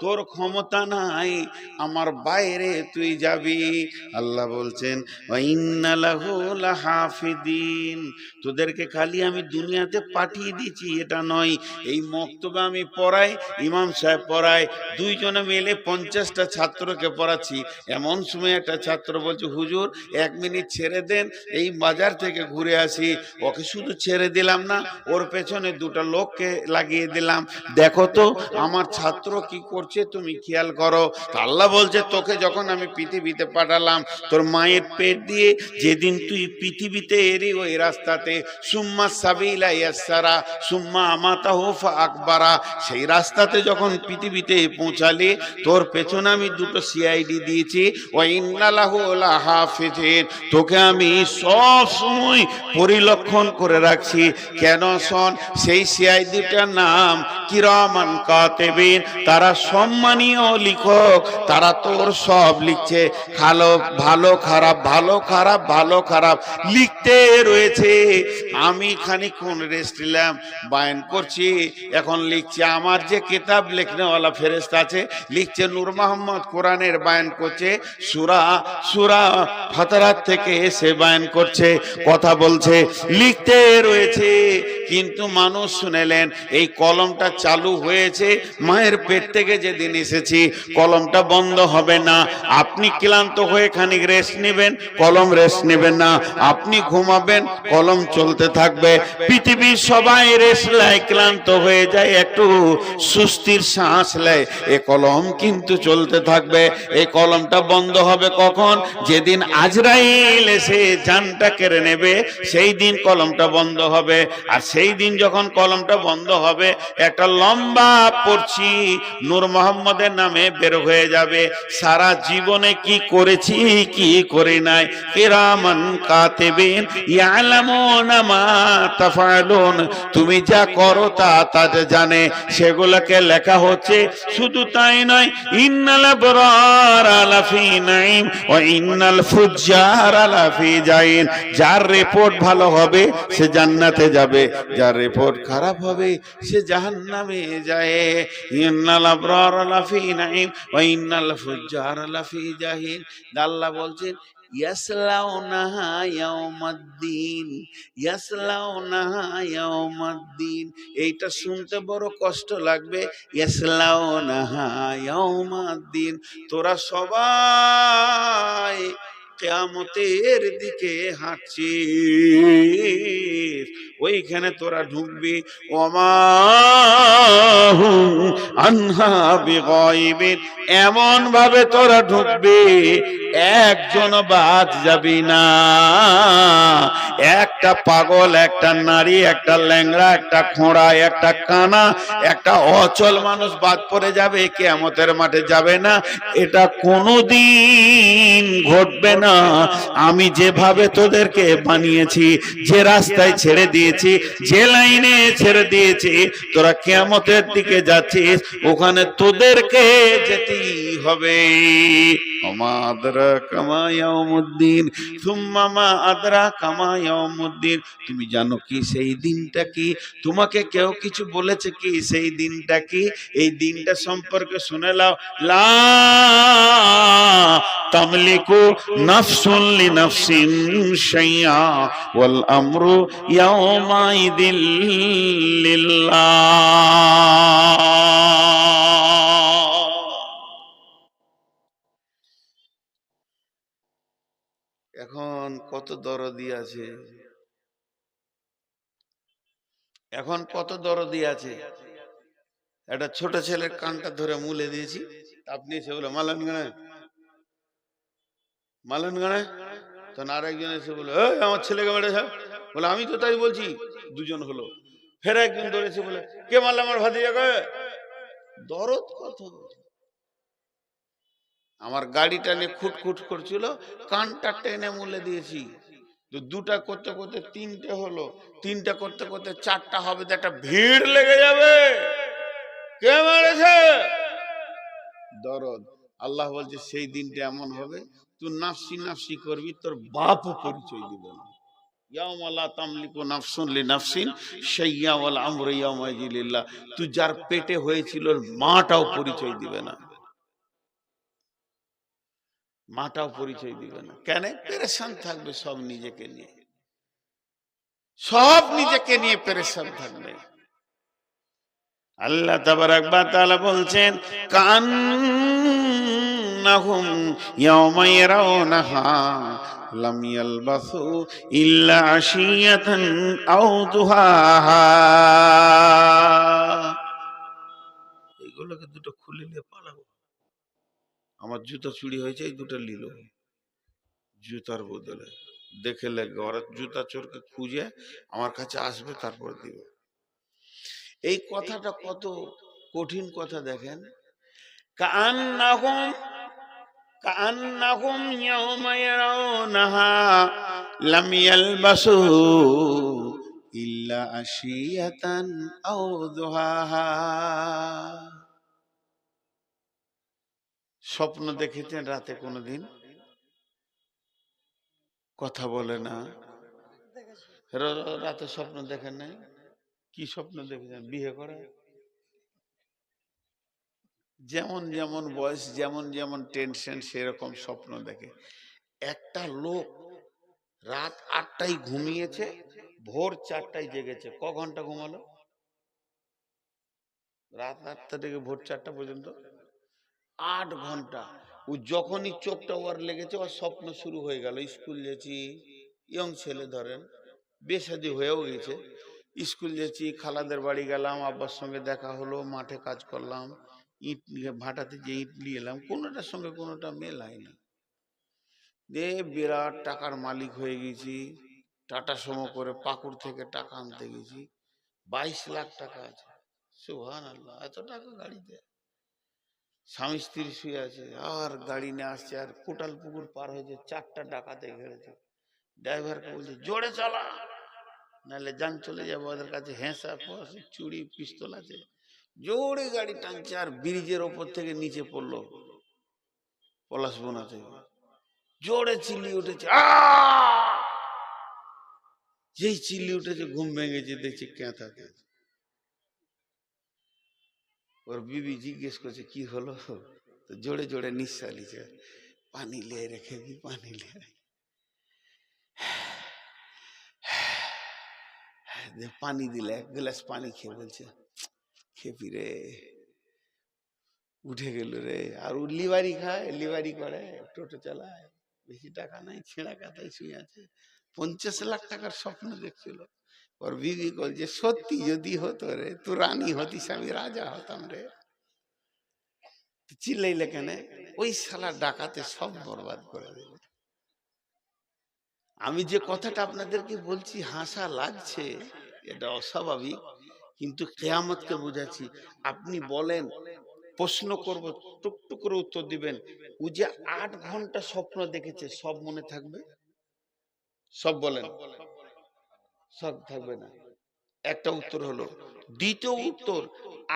তোর ক্ষমতা নাই, আমার বাইরে তুই যাবি। আল্লাহ বলছেন ওয়া ইন্না লাহু লাহাফিদিন, তোদেরকে খালি আমি দুনিয়াতে পাঠিয়ে দিয়েছি এটা নয়। এই মক্তবে আমি পড়াই, ইমাম সাহেব পড়ায়, দুইজনে মিলে 50টা ছাত্রকে পড়াচ্ছি। এমন সময় একটা ছাত্র বলছে, হুজুর 1 মিনিট ছেড়ে দেন, এই বাজার থেকে ঘুরে আসি। ওকে শুধু ছেড়ে দিলাম না, ওর পেছনে 2টা লোককে লাগিয়ে দিলাম। দেখো তো আমার ছাত্র কি করছে, তুমি খেয়াল করো। আল্লাহ বলছে, তোকে যখন আমি পৃথিবীতে পাঠালাম, তোর মায়ের পেট দিয়ে যেদিন তুই পৃথিবীতে এলি, ওই রাস্তাতে সুম্মা সাবিলা ইয়াসসারা সুম্মা আমাতাহু ফাআকবারা, সেই রাস্তাতে যখন পৃথিবীতে পৌঁছালি, তোর পেছনে আমি 2টো সিআইডি দিয়েছি। ওয়া ইন্না লাহু লাহাফিজিন, তোকে আমি সব সময় পরিলক্ষণ করে রাখছি। কেন শোন, সেই সিআইডিটার নাম কিরামান কাতিবিন, তারা সম্মানীয় লিখক, তারা তোর সব লিখছে। ভালো ভালো খারাপ, ভালো খারাপ, ভালো খারাপ লিখতে রয়েছে। আমি খানিকক্ষণ রেস্ট নিলাম, বায়ান করছি, এখন লিখছি। আমার যে কিতাব লেখনেওয়ালা ফেরেশতা আছে, লিখছে নূর মোহাম্মদ, কোরআনের বায়ান করছে। সূরা ফাতরাত থেকে এসে বায়ান করছে, কথা বলছে, লিখতে রয়েছে। কিন্তু মানুষ শুনেলেন, এই কলমটা চালু হয়েছে মায়ের পেট থেকে যেদিন এসেছি, কলমটা বন্ধ হবে না। আপনি ক্লান্ত হয়ে খানিক রেস্ট নেবেন, কলম রেস্ট নেবেন না। আপনি ঘুমাবেন, কলম চলতে থাকবে। পৃথিবীর সবাই রেস্ট নেয়, ক্লান্ত হয়ে যায়, একটু সুস্থির শ্বাস নেয়, এ কলম কিন্তু চলতে থাকবে। এই কলমটা বন্ধ হবে কখন? যেদিন আজরাইল এসে জানটা কেড়ে নেবে, সেই দিন কলমটা বন্ধ হবে। আর সেই দিন যখন কলমটা বন্ধ হবে, একটা লম্বা পড়ছি নূর মোহাম্মদের নামে বের হয়ে যাবে। সারা জীবনে কি করেছি, কি করি নাই, কিরামান কাতিবিন ইয়ালামুনা মা তাফআলুন, তুমি যা করো তা জানে, সেগুলোকে লেখা হচ্ছে। শুধু তাই নয়, ইন্নাল আবরারা লাফি নাঈম ওয়া ইন্নাল ফুজ্জারা লাফি জাহিম, যার রিপোর্ট ভালো হবে সে জান্নাতে যাবে, যার রিপোর্ট খারাপ হবে সে জাহান্নামে যায়। ইন্নাল আবরারা আবরার লাফি নাঈম ওয়া ইন্নাল ফুজ্জারা লাফি জাহিম। আল্লাহ বলছেন ইয়াসলাউনাহা ইয়াউমাদ্দিন, ইয়াসলাউনাহা ইয়াউমাদ্দিন। এইটা শুনতে বড় কষ্ট লাগবে, ইয়াসলাউনাহা ইয়াউমাদ্দিন। তোরা সবাই কিয়ামতের দিকে হাঁটছিস, ওইখানে তোরা ঢুকবি। ওমা হুম আনহা বিগাইবিন, এমন ভাবে তোরা ঢুকবি একজন বাদ যাবি না। একটা পাগল, একটা নারী, একটা ল্যাংড়া, একটা খোঁড়া, একটা কানা, একটা অচল মানুষ বাদ পড়ে যাবে, কিয়ামতের মাঠে যাবে না। এটা কোনোদিন ঘটবে না। আমি যেভাবে তোদেরকে বানিয়েছি, যে রাস্তায় ছেড়ে দিয়েছি, যে লাইনে ছেড়ে দিয়েছি, তোরা কিয়ামতের দিকে যাচ্ছিস, ওখানে তোদেরকে যেতেই হবে। ওমা আদরাকা মা ইয়াউমুদ্দিন সুম্মা মা আদরাকা মা ইয়াউমুদ্দিন। তুমি জানো কি সেই দিনটা কি? তোমাকে কেউ কিছু বলেছে কি সেই দিনটা কি? এই দিনটা সম্পর্কে শুনে নাও। লা তামলিকু নাফসুন লিনাফসিন শাইআ ওয়াল আমরু ইয়াউমাইদিল লিল্লাহ। এখন কত দরদি আছে, এখন কত দরদি আছে। একটা ছোট ছেলের কানটা ধরে মুলে দিয়েছি, আপনি এসে বলে মালান গানে, মালান গানে। তখন আরেকজন এসে বলে আমার ছেলেকে মেরেছে, বলে আমি তো তাই বলছি। দুজন হলো, ফের একজন ধরেছে বলে কে মারল আমার ভাতিজাকে। দরদ কত। আমার গাড়িটা নিয়ে খুটখুট করছিল, কানটা টেনে মুলে দিয়েছি। তো দুটা করতে করতে তিনটে হলো, তিনটা করতে করতে চারটা হবে, তো একটা ভিড় লেগে যাবে। কে মেরেছে? দরদ। আল্লাহ বলছে সেই দিনটা এমন হবে, তুই নাফসি নাফসি করবি, তোর বাপও পরিচয় দিবে না। ইয়াউমা লা তামলিকু নাফসুন লিনাফসিন শাইআ ওয়াল আমরু ইয়াউমাইযিন লিল্লাহ। তুই যার পেটে হয়েছিল মাটাও পরিচয় দিবে না, মাটাও পরিচয় দিবে না। কেন? পেরেশান থাকবে সব নিজেকে নিয়ে, সব নিজেকে নিয়ে পেরেশান থাকবে। আল্লাহ তাবারাক ওয়া তাআলা বলছেন কান্নাহুম ইয়াওমা ইয়ারাউনাহা লাম ইয়ালবাসু ইল্লা আশিয়াতান আও দুহাহা। এগুলোকে দুটো খুলে নিয়ে পালাবো। আমার জুতা চুরি হয়েছে, এই দুটো নিল জুতার বদলে। দেখে লাগবে, ওরা জুতা চোরকে খুঁজে আমার কাছে আসবে, তারপর দিবে। এই কথাটা কত কঠিন কথা দেখেন। কান্নাহুম কান্নাহুম ইয়াওমা ইয়ারাউনাহা লাম ইয়ালবাসু ইল্লা আশিয়াতান আও দুহাহা। স্বপ্ন দেখেছেন রাতে কোনোদিন? কথা বলে না। রাতে স্বপ্ন দেখেন নাই? কি স্বপ্ন দেখেছেন? বিয়ে করা। যেমন যেমন বয়স, যেমন যেমন টেনশন, সেরকম স্বপ্ন দেখে। একটা লোক রাত 8টায় ঘুমিয়েছে, ভোর 4টায় জেগেছে। ক ঘন্টা ঘুমালো? রাত 8টা থেকে ভোর 4টা পর্যন্ত 8 ঘন্টা। ও যখনই চোখটা ওর লেগেছে, ওর স্বপ্ন শুরু হয়ে গেল। স্কুল যেছি, ইয়ং ছেলে ধরেন, বেশাদি হয়েও গেছে। স্কুল যেছি, খালাদের বাড়ি গেলাম, আব্বার সঙ্গে দেখা হলো, মাঠে কাজ করলাম, ইট নিয়ে ভাটাতে যে ইট নিয়ে এলাম, কোনোটার সঙ্গে কোনোটা মেল হয়নি। দে বিরাট টাকার মালিক হয়ে গেছি। টাটা সমো করে পাকুড় থেকে টাকা আনতে গেছি, 22 লাখ টাকা আছে। সুবহানাল্লাহ, এত টাকা গাড়িতে। স্বামী স্ত্রী শুয়ে আছে, আর গাড়ি নিয়ে আসছে, আর কোটাল পুকুর পার হয়েছে, 4টা ডাকাতে ঘেরেছে। ড্রাইভারকে বলছে জোরে চালা, নাহলে যান চলে যাবো। ওদের কাছে হেঁসা ফস চুড়ি পিস্তল আছে। জোরে গাড়ি টানছে, আর ব্রিজের ওপর থেকে নিচে পড়লো পলাশবোনা থেকে। জোরে চিল্লি উঠেছে, যেই চিল্লি উঠেছে ঘুম ভেঙেছে, দেখছি ক্যাঁথাতে। ওর বিবি জিজ্ঞেস করছে কি হলো, তো জোরে জোরে নিঃশ্বাস নিচ্ছে, পানি লিয়ে রেখে দি, পানি লিয়ে পানি দিলে, এক গ্লাস পানি খেয়ে বলছে খেপি রে, উঠে গেল রে। আর ও লিভারি খায়, লিভারি করে, টোটো চালায়, বেশি টাকা নাই, ছেঁড়া কাতায় শুয়ে আছে, 50 লাখ টাকার স্বপ্ন দেখছিল। ওর বিবি বলছে সত্যি যদি হতো রে, তুই রানী হতিস, আমি রাজা হতাম রে। চিল্লাইলে কেন? ওই শালা ডাকাতে সব বরবাদ করে দিল। আমি যে কথাটা আপনাদেরকে বলছি হাসা লাগছে, এটা অস্বাভাবিক, কিন্তু কিয়ামতকে বোঝাচ্ছি। আপনি বলেন, প্রশ্ন করব, টুকটুক করে উত্তর দিবেন। ও যে 8 ঘন্টা স্বপ্ন দেখেছে, সব মনে থাকবে? সব বলেন, সব থাকবে না। একটা উত্তর হলো। দ্বিতীয় উত্তর,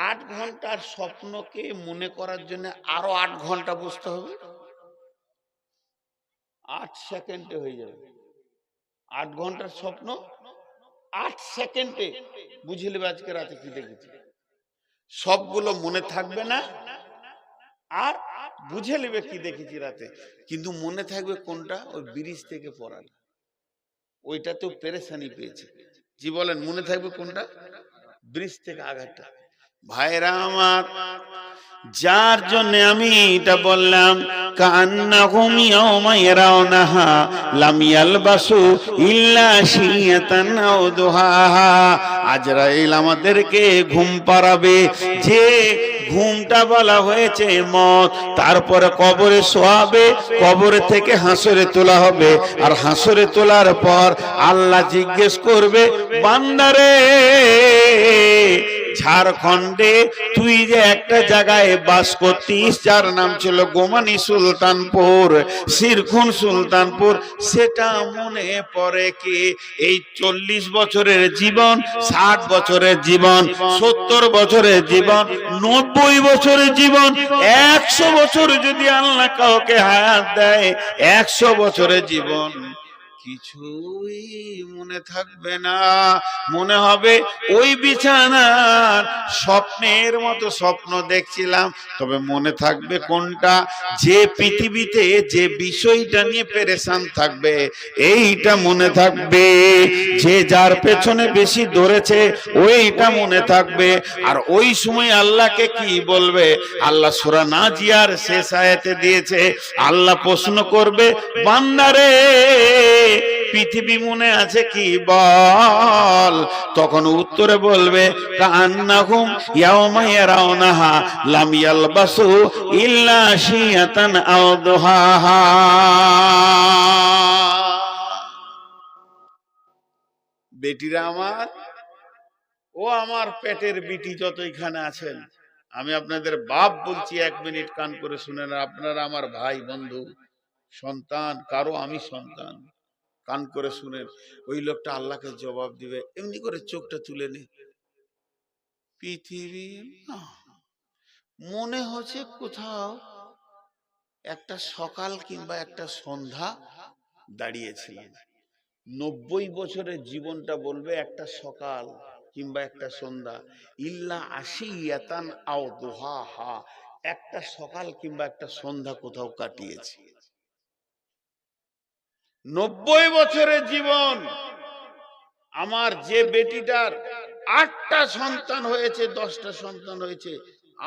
8 ঘন্টার স্বপ্নকে মনে করার জন্য আরো 8 ঘন্টা বসতে হবে, 8 সেকেন্ডে হয়ে যাবে। 8 ঘন্টার স্বপ্ন 8 সেকেন্ডে বুঝে নেবে আজকে রাতে কি দেখেছি। সবগুলো মনে থাকবে না, আর বুঝে নেবে কি দেখেছি রাতে, কিন্তু মনে থাকবে কোনটা? ওই ব্রিজ থেকে পড়ানো, ওইটাতেও পেরেশানি পেয়েছে। জি বলেন, মনে থাকবে কোনটা? ব্রিজ থেকে আঘাতটা। ভাইরা আমার, যার জন্য আমি এটা বললাম, কান্নাহুম ইয়াওমা ইয়ারাউনাহা লাম ইয়ালবাসু ইল্লা শিয়াতান আও দুহাহা। আজরাইল আমাদেরকে ঘুম পাড়াবে, যে ঘুমটা বলা হয়েছে মত, তারপরে কবরে শোয়াবে, কবরে থেকে হাসরে তোলা হবে, আর হাসরে তোলার পর আল্লাহ জিজ্ঞেস করবে, বান্দারে ঝাড়খণ্ডে তুই যে একটা জায়গায় বাস করতিস, যার নাম ছিল গোমানি সুলতানপুর, শিরখুন সুলতানপুর, সেটা মনে পড়ে কি? এই 40 বছরের জীবন, 60 বছরের জীবন, 70 বছরের জীবন, 90 বছরের জীবন, 100 বছর যদি আল্লাহ কাউকে হায়াত দেয়, 100 বছরের জীবন, কিছুই মনে থাকবে না। মনে হবে ওই বিছানার স্বপ্নের মতো স্বপ্ন দেখছিলাম। তবে মনে থাকবে কোনটা? যে পৃথিবীতে যে বিষয়টা নিয়ে পেরেশান থাকবে, এইটা মনে থাকবে। যে যার পেছনে বেশি দৌড়েছে, ওইটা মনে থাকবে। আর ওই সময় আল্লাহকে কি বলবে? আল্লাহ সূরা নাজিয়ার শেষ আয়াতে দিয়েছে, আল্লাহ প্রশ্ন করবে, বান্দারে পৃথিবী মনে আছে কি বল? তখন উত্তরে বলবে, কান্নাহুম ইয়াওমা ইয়ারাউনাহা লাম ইয়ালবাসু ইল্লা শিয়াতান আও দুহাহা। বেটিরা আমার, ও আমার পেটের বিটি যত এখানে আছেন, আমি আপনাদের বাপ বলছি, 1 মিনিট কান করে শুনেন। আপনারা আমার ভাই, বন্ধু, সন্তান, কারো আমি সন্তান, কান করে শুনেন। ওই লোকটা আল্লাহকে জবাব দিবে, এমনি করে চোখটা তুলে নে, পৃথিবী মনে হচ্ছে কোথাও একটা সকাল কিংবা একটা সন্ধ্যা দাঁড়িয়েছিলাম। 90 বছরের জীবনটা বলবে একটা সকাল কিংবা একটা সন্ধ্যা, ইল্লা আশিয়াতান আও দুহাহা, একটা সকাল কিংবা একটা সন্ধ্যা কোথাও কাটিয়েছি। 90 বছরের জীবন। আমার যে বেটিটার 8টা সন্তান হয়েছে, 10টা সন্তান হয়েছে,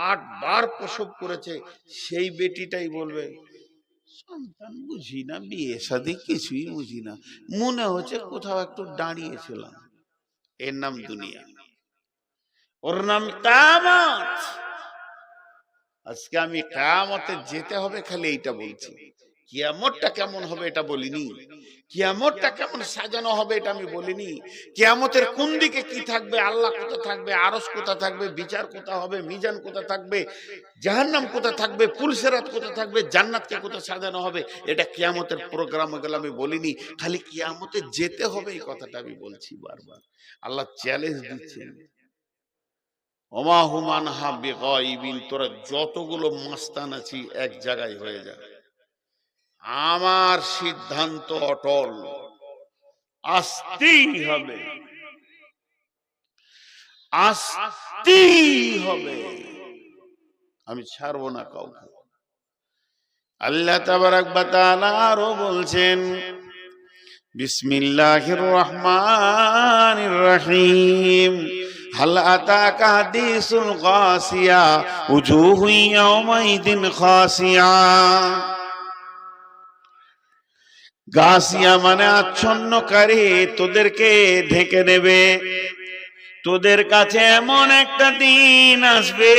8 বার প্রসব করেছে, সেই বেটিটাই বলবে, সন্তান বুঝি না, বিয়ে শাদী কিছুই বুঝি না, মনে হচ্ছে কোথাও একটু দাঁড়িয়েছিলাম। এর নাম দুনিয়া, ওর নাম কিয়ামত। আজকে আমি কিয়ামতে যেতে হবে, খালি এইটা বলছি। কিয়ামতটা কেমন হবে এটা বলিনি, কিয়ামতটা কেমন সাজানো হবে এটা আমি বলিনি, কিয়ামতের কোন দিকে কি থাকবে, আল্লাহ কোথা থাকবে, আরশ কোথা থাকবে, বিচার কোথা হবে, মিজান কোথা থাকবে, জাহান্নাম কোথা থাকবে, পুলসিরাত কোথা থাকবে, জান্নাতকে কোথা সাজানো হবে, এটা কিয়ামতের প্রোগ্রাম গুলো আমি বলিনি। খালি কিয়ামতে যেতে হবে এই কথাটা আমি বলছি বারবার। আল্লাহ চ্যালেঞ্জ দিচ্ছেন, ওমা হুম আনহা বিগাইবিন, তোরা যতগুলো মাস্তান আছি এক জায়গায় হয়ে যা, আমার সিদ্ধান্ত অটল, আসতেই হবে, আসতেই হবে। আমি ছাড়বো না কাউকে। আল্লাহ তাবারাক ওয়া তাআলা আরো বলছেন, বিসমিল্লাহির রহমানির রহিম, হাল আতাকা হাদিসুল গাসিয়া উজুহু ইয়াওমাইদিন খাসিয়া। গাসিয়া মানে আচ্ছন্নকারী, তোদেরকে ঢেকে নেবে। তোদের কাছে এমন একটা দিন আসবে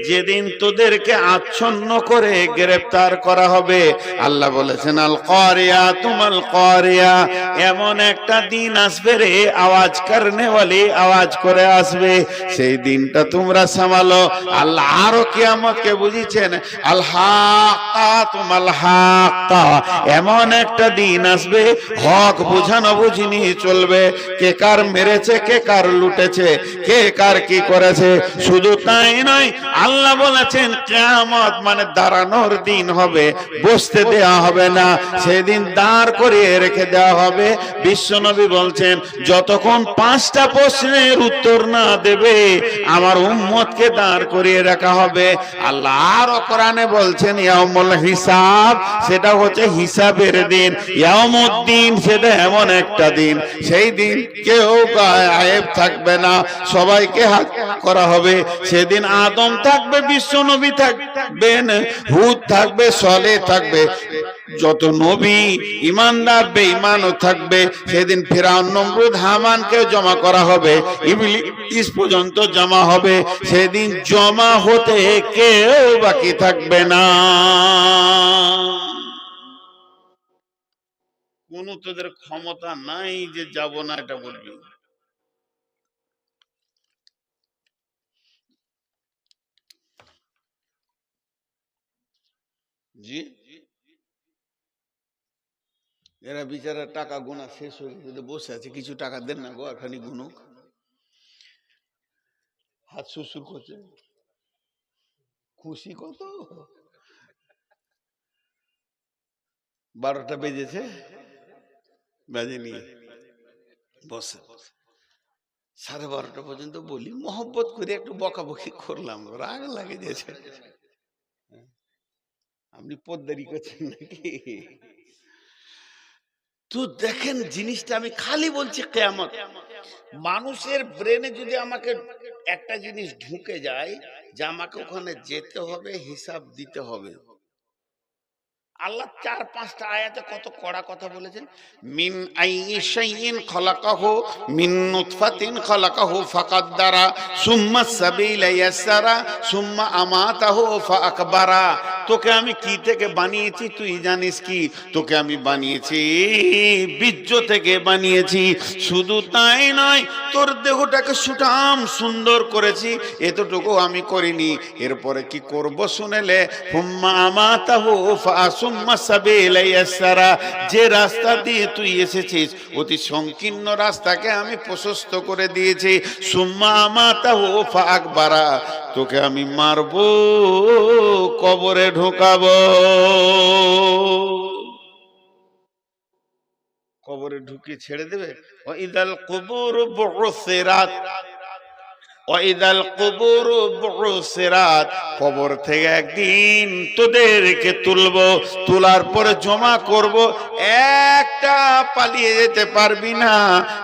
যেদিন তোদেরকে আচ্ছন্ন করে গ্রেফতার করা হবে। আল্লাহ বলেছেন আল কারিয়া তুমাল কারিয়া, এমন একটা দিন আসবে রে, আওয়াজ করনে ওয়ালি আওয়াজ করে আসবে, সেই দিনটা তোমরা সামালো। আল্লাহ আরো কিয়ামতকে বুঝিয়েছেন আল হাক্কা তুমাল হাক্কা, এমন একটা দিন আসবে হক বুঝানো বুঝিনি চলবে, কে কার মেরেছে কে কার লুটেছে, কে কার কি করেছে। শুধু তাই নয়, আল্লাহ বলেছেন কিয়ামত মানে দাঁড়ানোর দিন হবে, বসতে দেয়া হবে না, সেদিন দাঁড় করিয়ে রেখে দেওয়া হবে। বিশ্বনবী বলছেন যতক্ষণ 5টা প্রশ্নের উত্তর না দেবে আমার উম্মতকে দাঁড় করিয়ে রাখা হবে। আল্লাহ আরো কোরআনে বলছেন ইয়াউমুল হিসাব, সেটা হচ্ছে হিসাবের দিন। ইয়াউমুদ্দিন সেটা এমন একটা দিন, সেই দিন কেউ গায়েব থাকবে না, সবাইকে হাত করা হবে। সেদিন আদম থাকবে, বিশ্বনবী থাকবেন, হুদ থাকবে, সলে থাকবে, যত নবী ইমানদার বেঈমানও থাকবে। সেদিন ফিরআউন নমরুদ হামানকে জমা করা হবে, ইবলিস পর্যন্ত জমা হবে। সেদিন জমা হতে কেউ বাকি থাকবে না। কোন তোদের ক্ষমতা নাই যে যাব না এটা বলবি। জি, এরা বিচারা টাকা গোনা শেষ হয়ে গেছে, বসে আছে, কিছু টাকা দেন না গো, এখানে গুনুক। হাত শ্বশুর করছে, খুশি কত। 12টা বেজেছে, বাজেনি, বসে 12:30 পর্যন্ত বলি, মহব্বত করে একটু বকাবকি করলাম, রাগ লাগে গেছে। আপনি পদ্মারি করছেন নাকি? তো দেখেন জিনিসটা, আমি খালি বলছি কিয়ামত। মানুষের ব্রেনে যদি আমাকে একটা জিনিস ঢুকে যায় যে আমাকে ওখানে যেতে হবে, হিসাব দিতে হবে। আল্লাহ 4-5টা আয়াতে কত কড়া কথা বলেছেন। মিন আইয়ি শাইইন খলাকাহু মিন নুতফাতিন খলাকাহু ফাকাদ্দারা সুম্মা সাবিলা ইয়াসসারা সুম্মা আমাতাহু ফাআকবারা। তোকে আমি কি থেকে বানিয়েছি তুই জানিস কি? তোকে আমি বানিয়েছি বীর্য থেকে বানিয়েছি। শুধু তাই নয়, তোর দেহটাকে সুঠাম সুন্দর করেছি, এতটুকু আমি করিনি। এরপরে কি করব শুনেলে, হুম্মা আমাতাহু ফাসুম্মা সাবিলা ইয়াসসারা, যে রাস্তা দিয়ে তুই এসেছিস অতি সংকীর্ণ রাস্তাকে আমি প্রশস্ত করে দিয়েছি। সুম্মা আমাতাহু ফাআকবারা, তোকে আমি মারবো, কবরে ঢোকাবো। কবরে ঢুকিয়ে ছেড়ে দেবে। ওয়াইদাল কুবুর বুসিরাত, ওয়াইদাল কুবুর বুসিরাত, কবর থেকে একদিন তোদেরকে তুলবো, তোলার পরে জমা করব। একটা পালিয়ে যেতে পারবি না।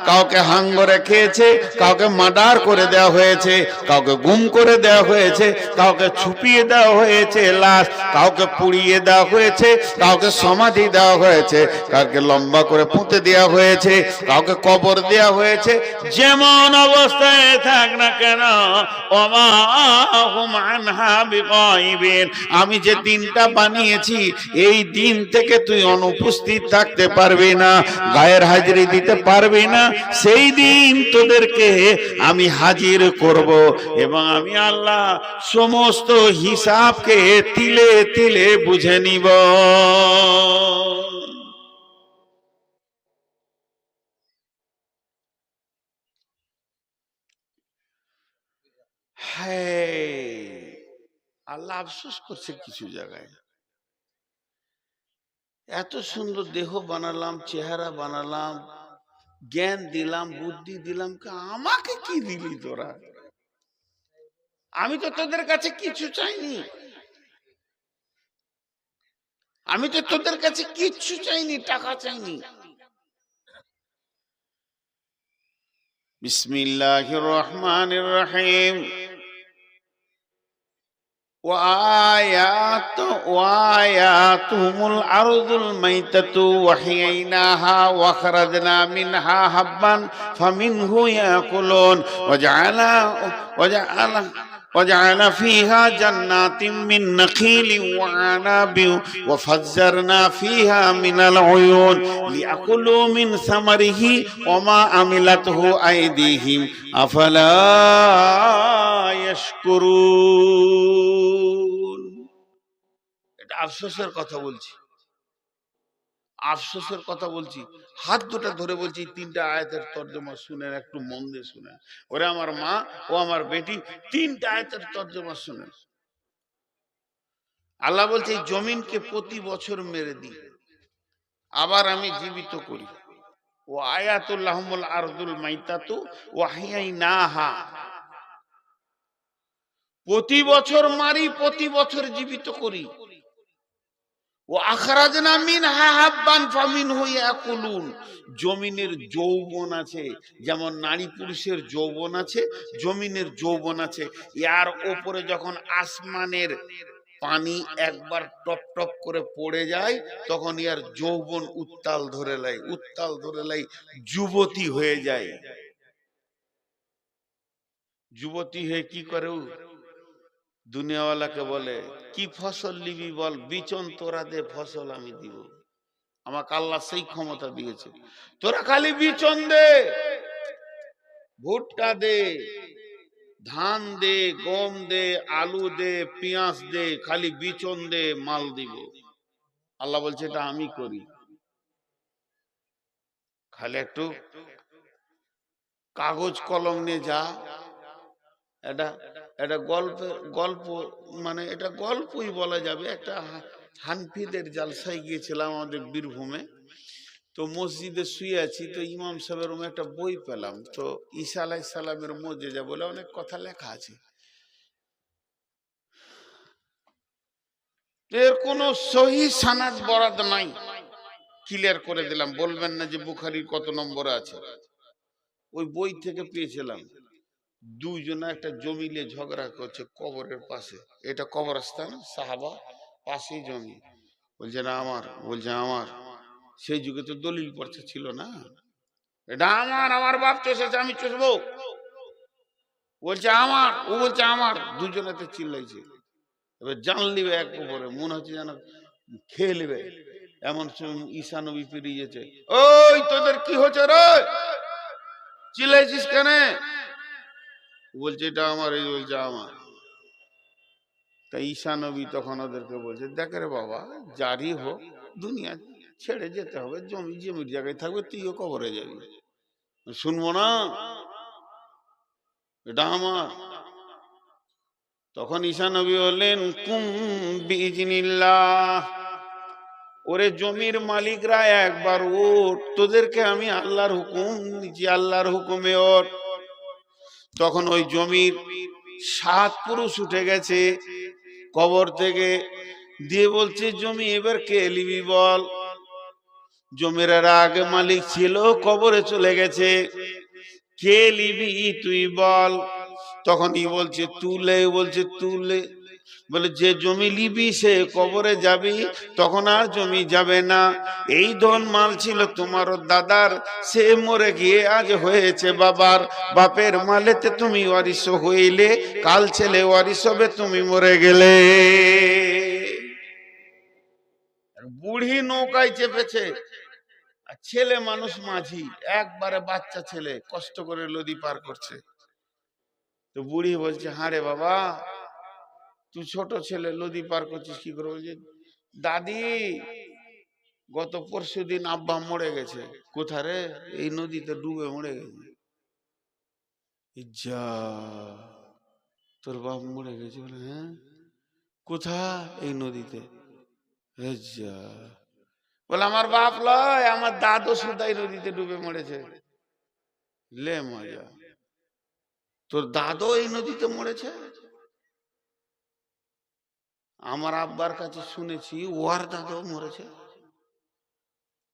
কাউকে হাঙ্গরে খেয়েছে, কাউকে মার্ডার করে দেওয়া হয়েছে, কাউকে গুম করে দেওয়া হয়েছে, কাউকে ছুপিয়ে দেওয়া হয়েছে লাশ, কাউকে পুড়িয়ে দেওয়া হয়েছে, কাউকে সমাধি দেওয়া হয়েছে, কাউকে লম্বা করে পুঁতে দেওয়া হয়েছে, কাউকে কবর দেওয়া হয়েছে। যেমন অবস্থায় থাক না কেন, ওমা হুম আনহা বিগাইবিন, আমি যে দিনটা বানিয়েছি এই দিন থেকে তুই অনুপস্থিত থাকতে পারবি না, গায়ের হাজিরি দিতে পারবি না। সেই দিন তোদেরকে আমি হাজির করব এবং আমি আল্লাহ সমস্ত হিসাবকে তিলে তিলে বুঝে নিব। আল্লাহ আফসোস করছে কিছু জায়গায়, এত সুন্দর দেহ বানালাম, চেহারা বানালাম, জ্ঞান দিলাম, বুদ্ধি দিলাম, আমাকে কি দিলি তোরা? আমি তো তোদের কাছে কিছু চাইনি, আমি তো তোদের কাছে কিচ্ছু চাইনি, টাকা চাইনি। বিসমিল্লাহির রহমানির রহিম। وآياتهم الأرض الميتة وحييناها وخرجنا منها حبا فمنه يأكلون وجعل فيها جنات من نخيل وعناب وفجرنا فيها من العيون ليأكلوا من ثمره وما عملته أيديهم أفلا يشكرون। এটা আফসোসের কথা বলছি, আফসোসের কথা বলছি। হাত দুটো ধরে বলছি, তিনটা আয়াতের তর্জমা শুনেন, একটু মন দিয়ে শুনেন। ওরে আমার মা ও আমার বেটি, তিনটা আয়াতের তর্জমা শুনেন। আল্লাহ বলছে এই জমিনকে প্রতি বছর মেরে দিই, আবার আমি জীবিত করি। ও আয়াতুল্লাহুল আরদুল মাইতাতু ওয়াহিয়াইনাহা, প্রতি বছর মারি, প্রতি বছর জীবিত করি। ও আখরাজনা মিনহা হাব্বান ফামিনহু ইয়াকুলুন, জমিনের যৌবন আছে, যেমন নারী পুরুষের যৌবন আছে, জমিনের যৌবন আছে। এর উপরে যখন আসমানের পানি একবার টপ টপ করে পড়ে যায়, তখন ইয়ার যৌবন উত্তাল ধরে লাই, উত্তাল ধরে লাই, যুবতী হয়ে যায়। যুবতী হয়ে কি করে? দুনিয়াওয়ালাকে বলে, কি ফসল নিবি বল, বিচন তোরা দে, ফসল আমি দিব। আমাকে আল্লাহ সেই ক্ষমতা দিয়েছে, তোরা খালি বিচন দে, ভুট্টা দে, ধান দে, গম দে, আলু দে, পেঁয়াজ দে, খালি বিচন দে, মাল দিব। আল্লাহ বলছে এটা আমি করি, খালি একটু কাগজ কলম নিয়ে যা। এটা এটা গল্প, মানে এটা গল্পই বলা যাবে। একটা হানফিদের জালসায় গিয়েছিলাম আমাদের বীরভূমে, তো মসজিদে শুয়ে আছি, তো ইমাম সাহেবের রুমে একটা বই পেলাম, তো ঈসা আলাইহিস সালামের মুজিজা বলে অনেক কথা লেখা আছে। এর কোনো সহি সানাদ বরাদ নাই, ক্লিয়ার করে দিলাম, বলবেন না যে বুখারীর কত নম্বরে আছে। ওই বই থেকে পেয়েছিলাম। দুইজনে একটা জমি নিয়ে ঝগড়া করছে কবরের পাশে, এটা কবরস্থান, সাহাবা, পাশেই জমি। বলছে না আমার, বলছে আমার। সেই যুগে তো দলিল পড়ছে ছিল না, এটা আমার, আমার বাপ চষেছে, আমি চষবো। বলছে আমার, ও বলছে আমার, দুজনেতে চিল্লাইছে। এবার জান লিবে এক উপরে, মনে হচ্ছে যেন খেয়ে লিবে। এমন ঈসা নবী পেরিয়েছে, ওই তোদের কি হচ্ছে রে, চিল্লাইছিস কেন? বলছে এটা আমার, এই বলছে আমার। তা ঈসা নবী তখন ওদেরকে বলছে, দেখ রে বাবা, যারই হোক দুনিয়া ছেড়ে যেতে হবে, জমি জমির জায়গায় থাকবে, তুইও কবরে যাবি, শুনবো না, এটা আমার। তখন ঈসা নবী বললেন, কুম বিইজনিল্লাহ, ওরে জমির মালিকরা একবার ওঠ, তোদেরকে আমি আল্লাহর হুকুম দিচ্ছি, আল্লাহর হুকুমে ওঠ। তখন ওই জমির 7 পুরুষ উঠে গেছে কবর থেকে, দিয়ে বলছে জমি এবার কে লিবি বল। জমির আগে মালিক ছিল, কবরে চলে গেছে, কে লিবি তুই বল। তখনই বলছে তুলে, বলছে তুলে, বলে যে জমি লিবি সে কবরে যাবি, তখন আর জমি যাবে না। এই ধন মাল ছিল তোমার দাদার, সে মরে গিয়ে আজ হয়েছে বাবার। বাপের মালেতে তুমি ওয়ারিশ হইলে, কাল ছেলে ওয়ারিশ হবে, তুমি মরে গেলে। বুড়ি নৌকায় চেপেছে, আর ছেলে মানুষ মাঝি, একবারে বাচ্চা ছেলে কষ্ট করে নদী পার করছে। তো বুড়ি বলছে, হ্যাঁ রে বাবা, তুই ছোট ছেলে, নদী পার করছিস কি করে? বলছে, দাদি গত পরশু দিন আব্বা মরে গেছে। কোথা রে? এই নদীতে ডুবে মরে গেছে। যা, তোর বাপ মরে গেছে? বলে হ্যাঁ। কোথা? এই নদীতে। যা, বলে আমার বাপ লয়, আমার দাদু সুদাই নদীতে ডুবে মরেছে। লে মজা, তোর দাদু এই নদীতে মরেছে? আমার আব্বার কাছে শুনেছি ওর দাদাও মরেছে।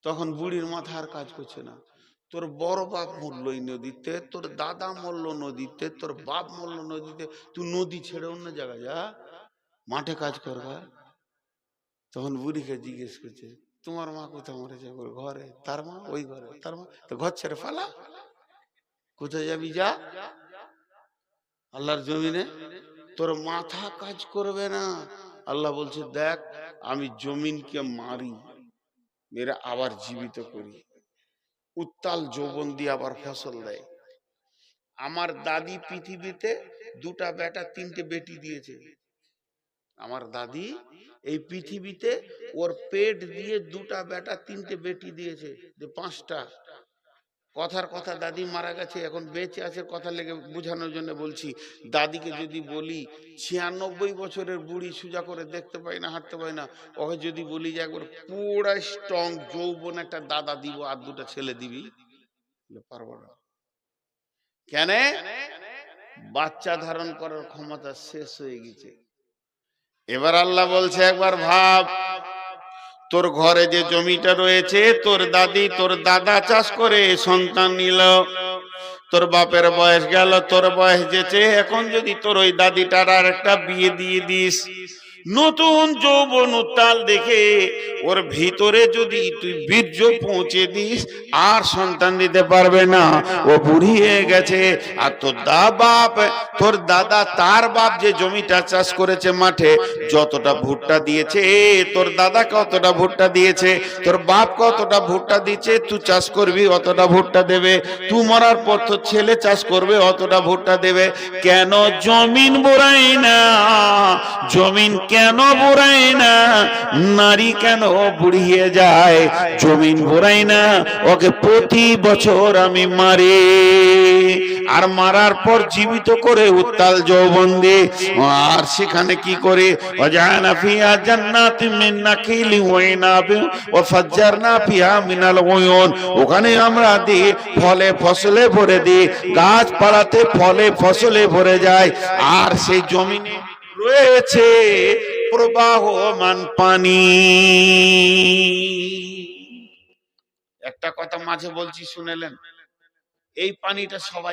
তখন বুড়ির মাথা আর কাজ করছে না। তোর বড় বাপ মরল এই নদীতে, তোর দাদা মরল নদীতে, তোর বাপ মরল নদীতে, তুই নদী ছেড়ে অন্য জায়গায় যা, মাঠে কাজ করবা। তখন বুড়িকে জিজ্ঞেস করছে, তোমার মা কোথায় মরেছে? ঘরে। তার মা? ওই ঘরে। তার মা? তো ঘর ছেড়ে পালা, কোথায় যাবি যা, আল্লাহর জমিনে। তোর মাথা কাজ করবে না। আল্লাহ বলছে, দেখ আমি জমিনকে মারি, মেরে আবার জীবিত করি, উত্তাল যৌবন দিয়ে আবার ফসল দেয়। আমার দাদি পৃথিবীতে দুটা বেটা তিনটে বেটি দিয়েছে। আমার দাদি এই পৃথিবীতে ওর পেট দিয়ে দুটা বেটা তিনটে বেটি দিয়েছে, যে পাঁচটা। কথার কথা, দাদি মারা গেছে, এখন বেঁচে আছে, কথা লেগে বোঝানোর জন্য বলছি। দাদিকে যদি বলি 96 বছরের বুড়ি, সোজা করে দেখতে পাই না, হাঁটতে পাই না, ওকে যদি বলি যে একবার পুরা স্ট্রং যৌবন একটা দাদা দিব আর দুটা ছেলে দিবি, পারবো না। কেন? বাচ্চা ধারণ করার ক্ষমতা শেষ হয়ে গেছে। এবার আল্লাহ বলছে, একবার ভাব, তোর ঘরে যে জমিটা রয়েছে, তোর দাদি তোর দাদা চাষ করে সন্তান নিল, তোর বাপের বয়স গেল, তোর বয়স যেছে, এখন যদি তোর ওই দাদিটার আর একটা বিয়ে দিয়ে দিস, নতুন যৌবন উত্তাল দেখে ওর ভিতরে যদি তুই বীর্য পৌঁছে দিস, আর সন্তান দিতে পারবে না, ও বুড়ি হয়ে গেছে। আর তোর দাদা তার বাপ যে জমিটা চাষ করেছে মাঠে, যতটা ভুট্টা দিয়েছে, তোর দাদা কতটা ভুট্টা দিয়েছে, তোর বাপ কতটা ভুট্টা দিয়েছে, তুই চাষ করবি অতটা ভুট্টা দেবে, তুই মরার পর তোর ছেলে চাষ করবে অতটা ভুট্টা দেবে। কেন জমিন বোরাই না? জমিন কেন বোরাই না? নারী কেন বুড়িয়ে যায়? জমিন বোরাই না, ওকে প্রতি বছর আমি মারি, আর মারার পর জীবিত করে উত্তাল যৌবন দিয়ে, আর সেখানে কি করে, ওয়াজআলনা ফিহা জান্নাতিন মিন নাখিলি ওয়া ইনাবিন ওয়া ফাজ্জারনা ফিহা মিনাল উয়ুন, ওখানে আমরা দিই ফলে ফসলে ভরে দিই, গাছপালাতে ফলে ফসলে ভরে যায়, আর সেই জমিনে রয়েছে প্রবাহমান পানি। একটা কথা মাঝে বলছি, শুনেলেন? এই পানিটা সবাই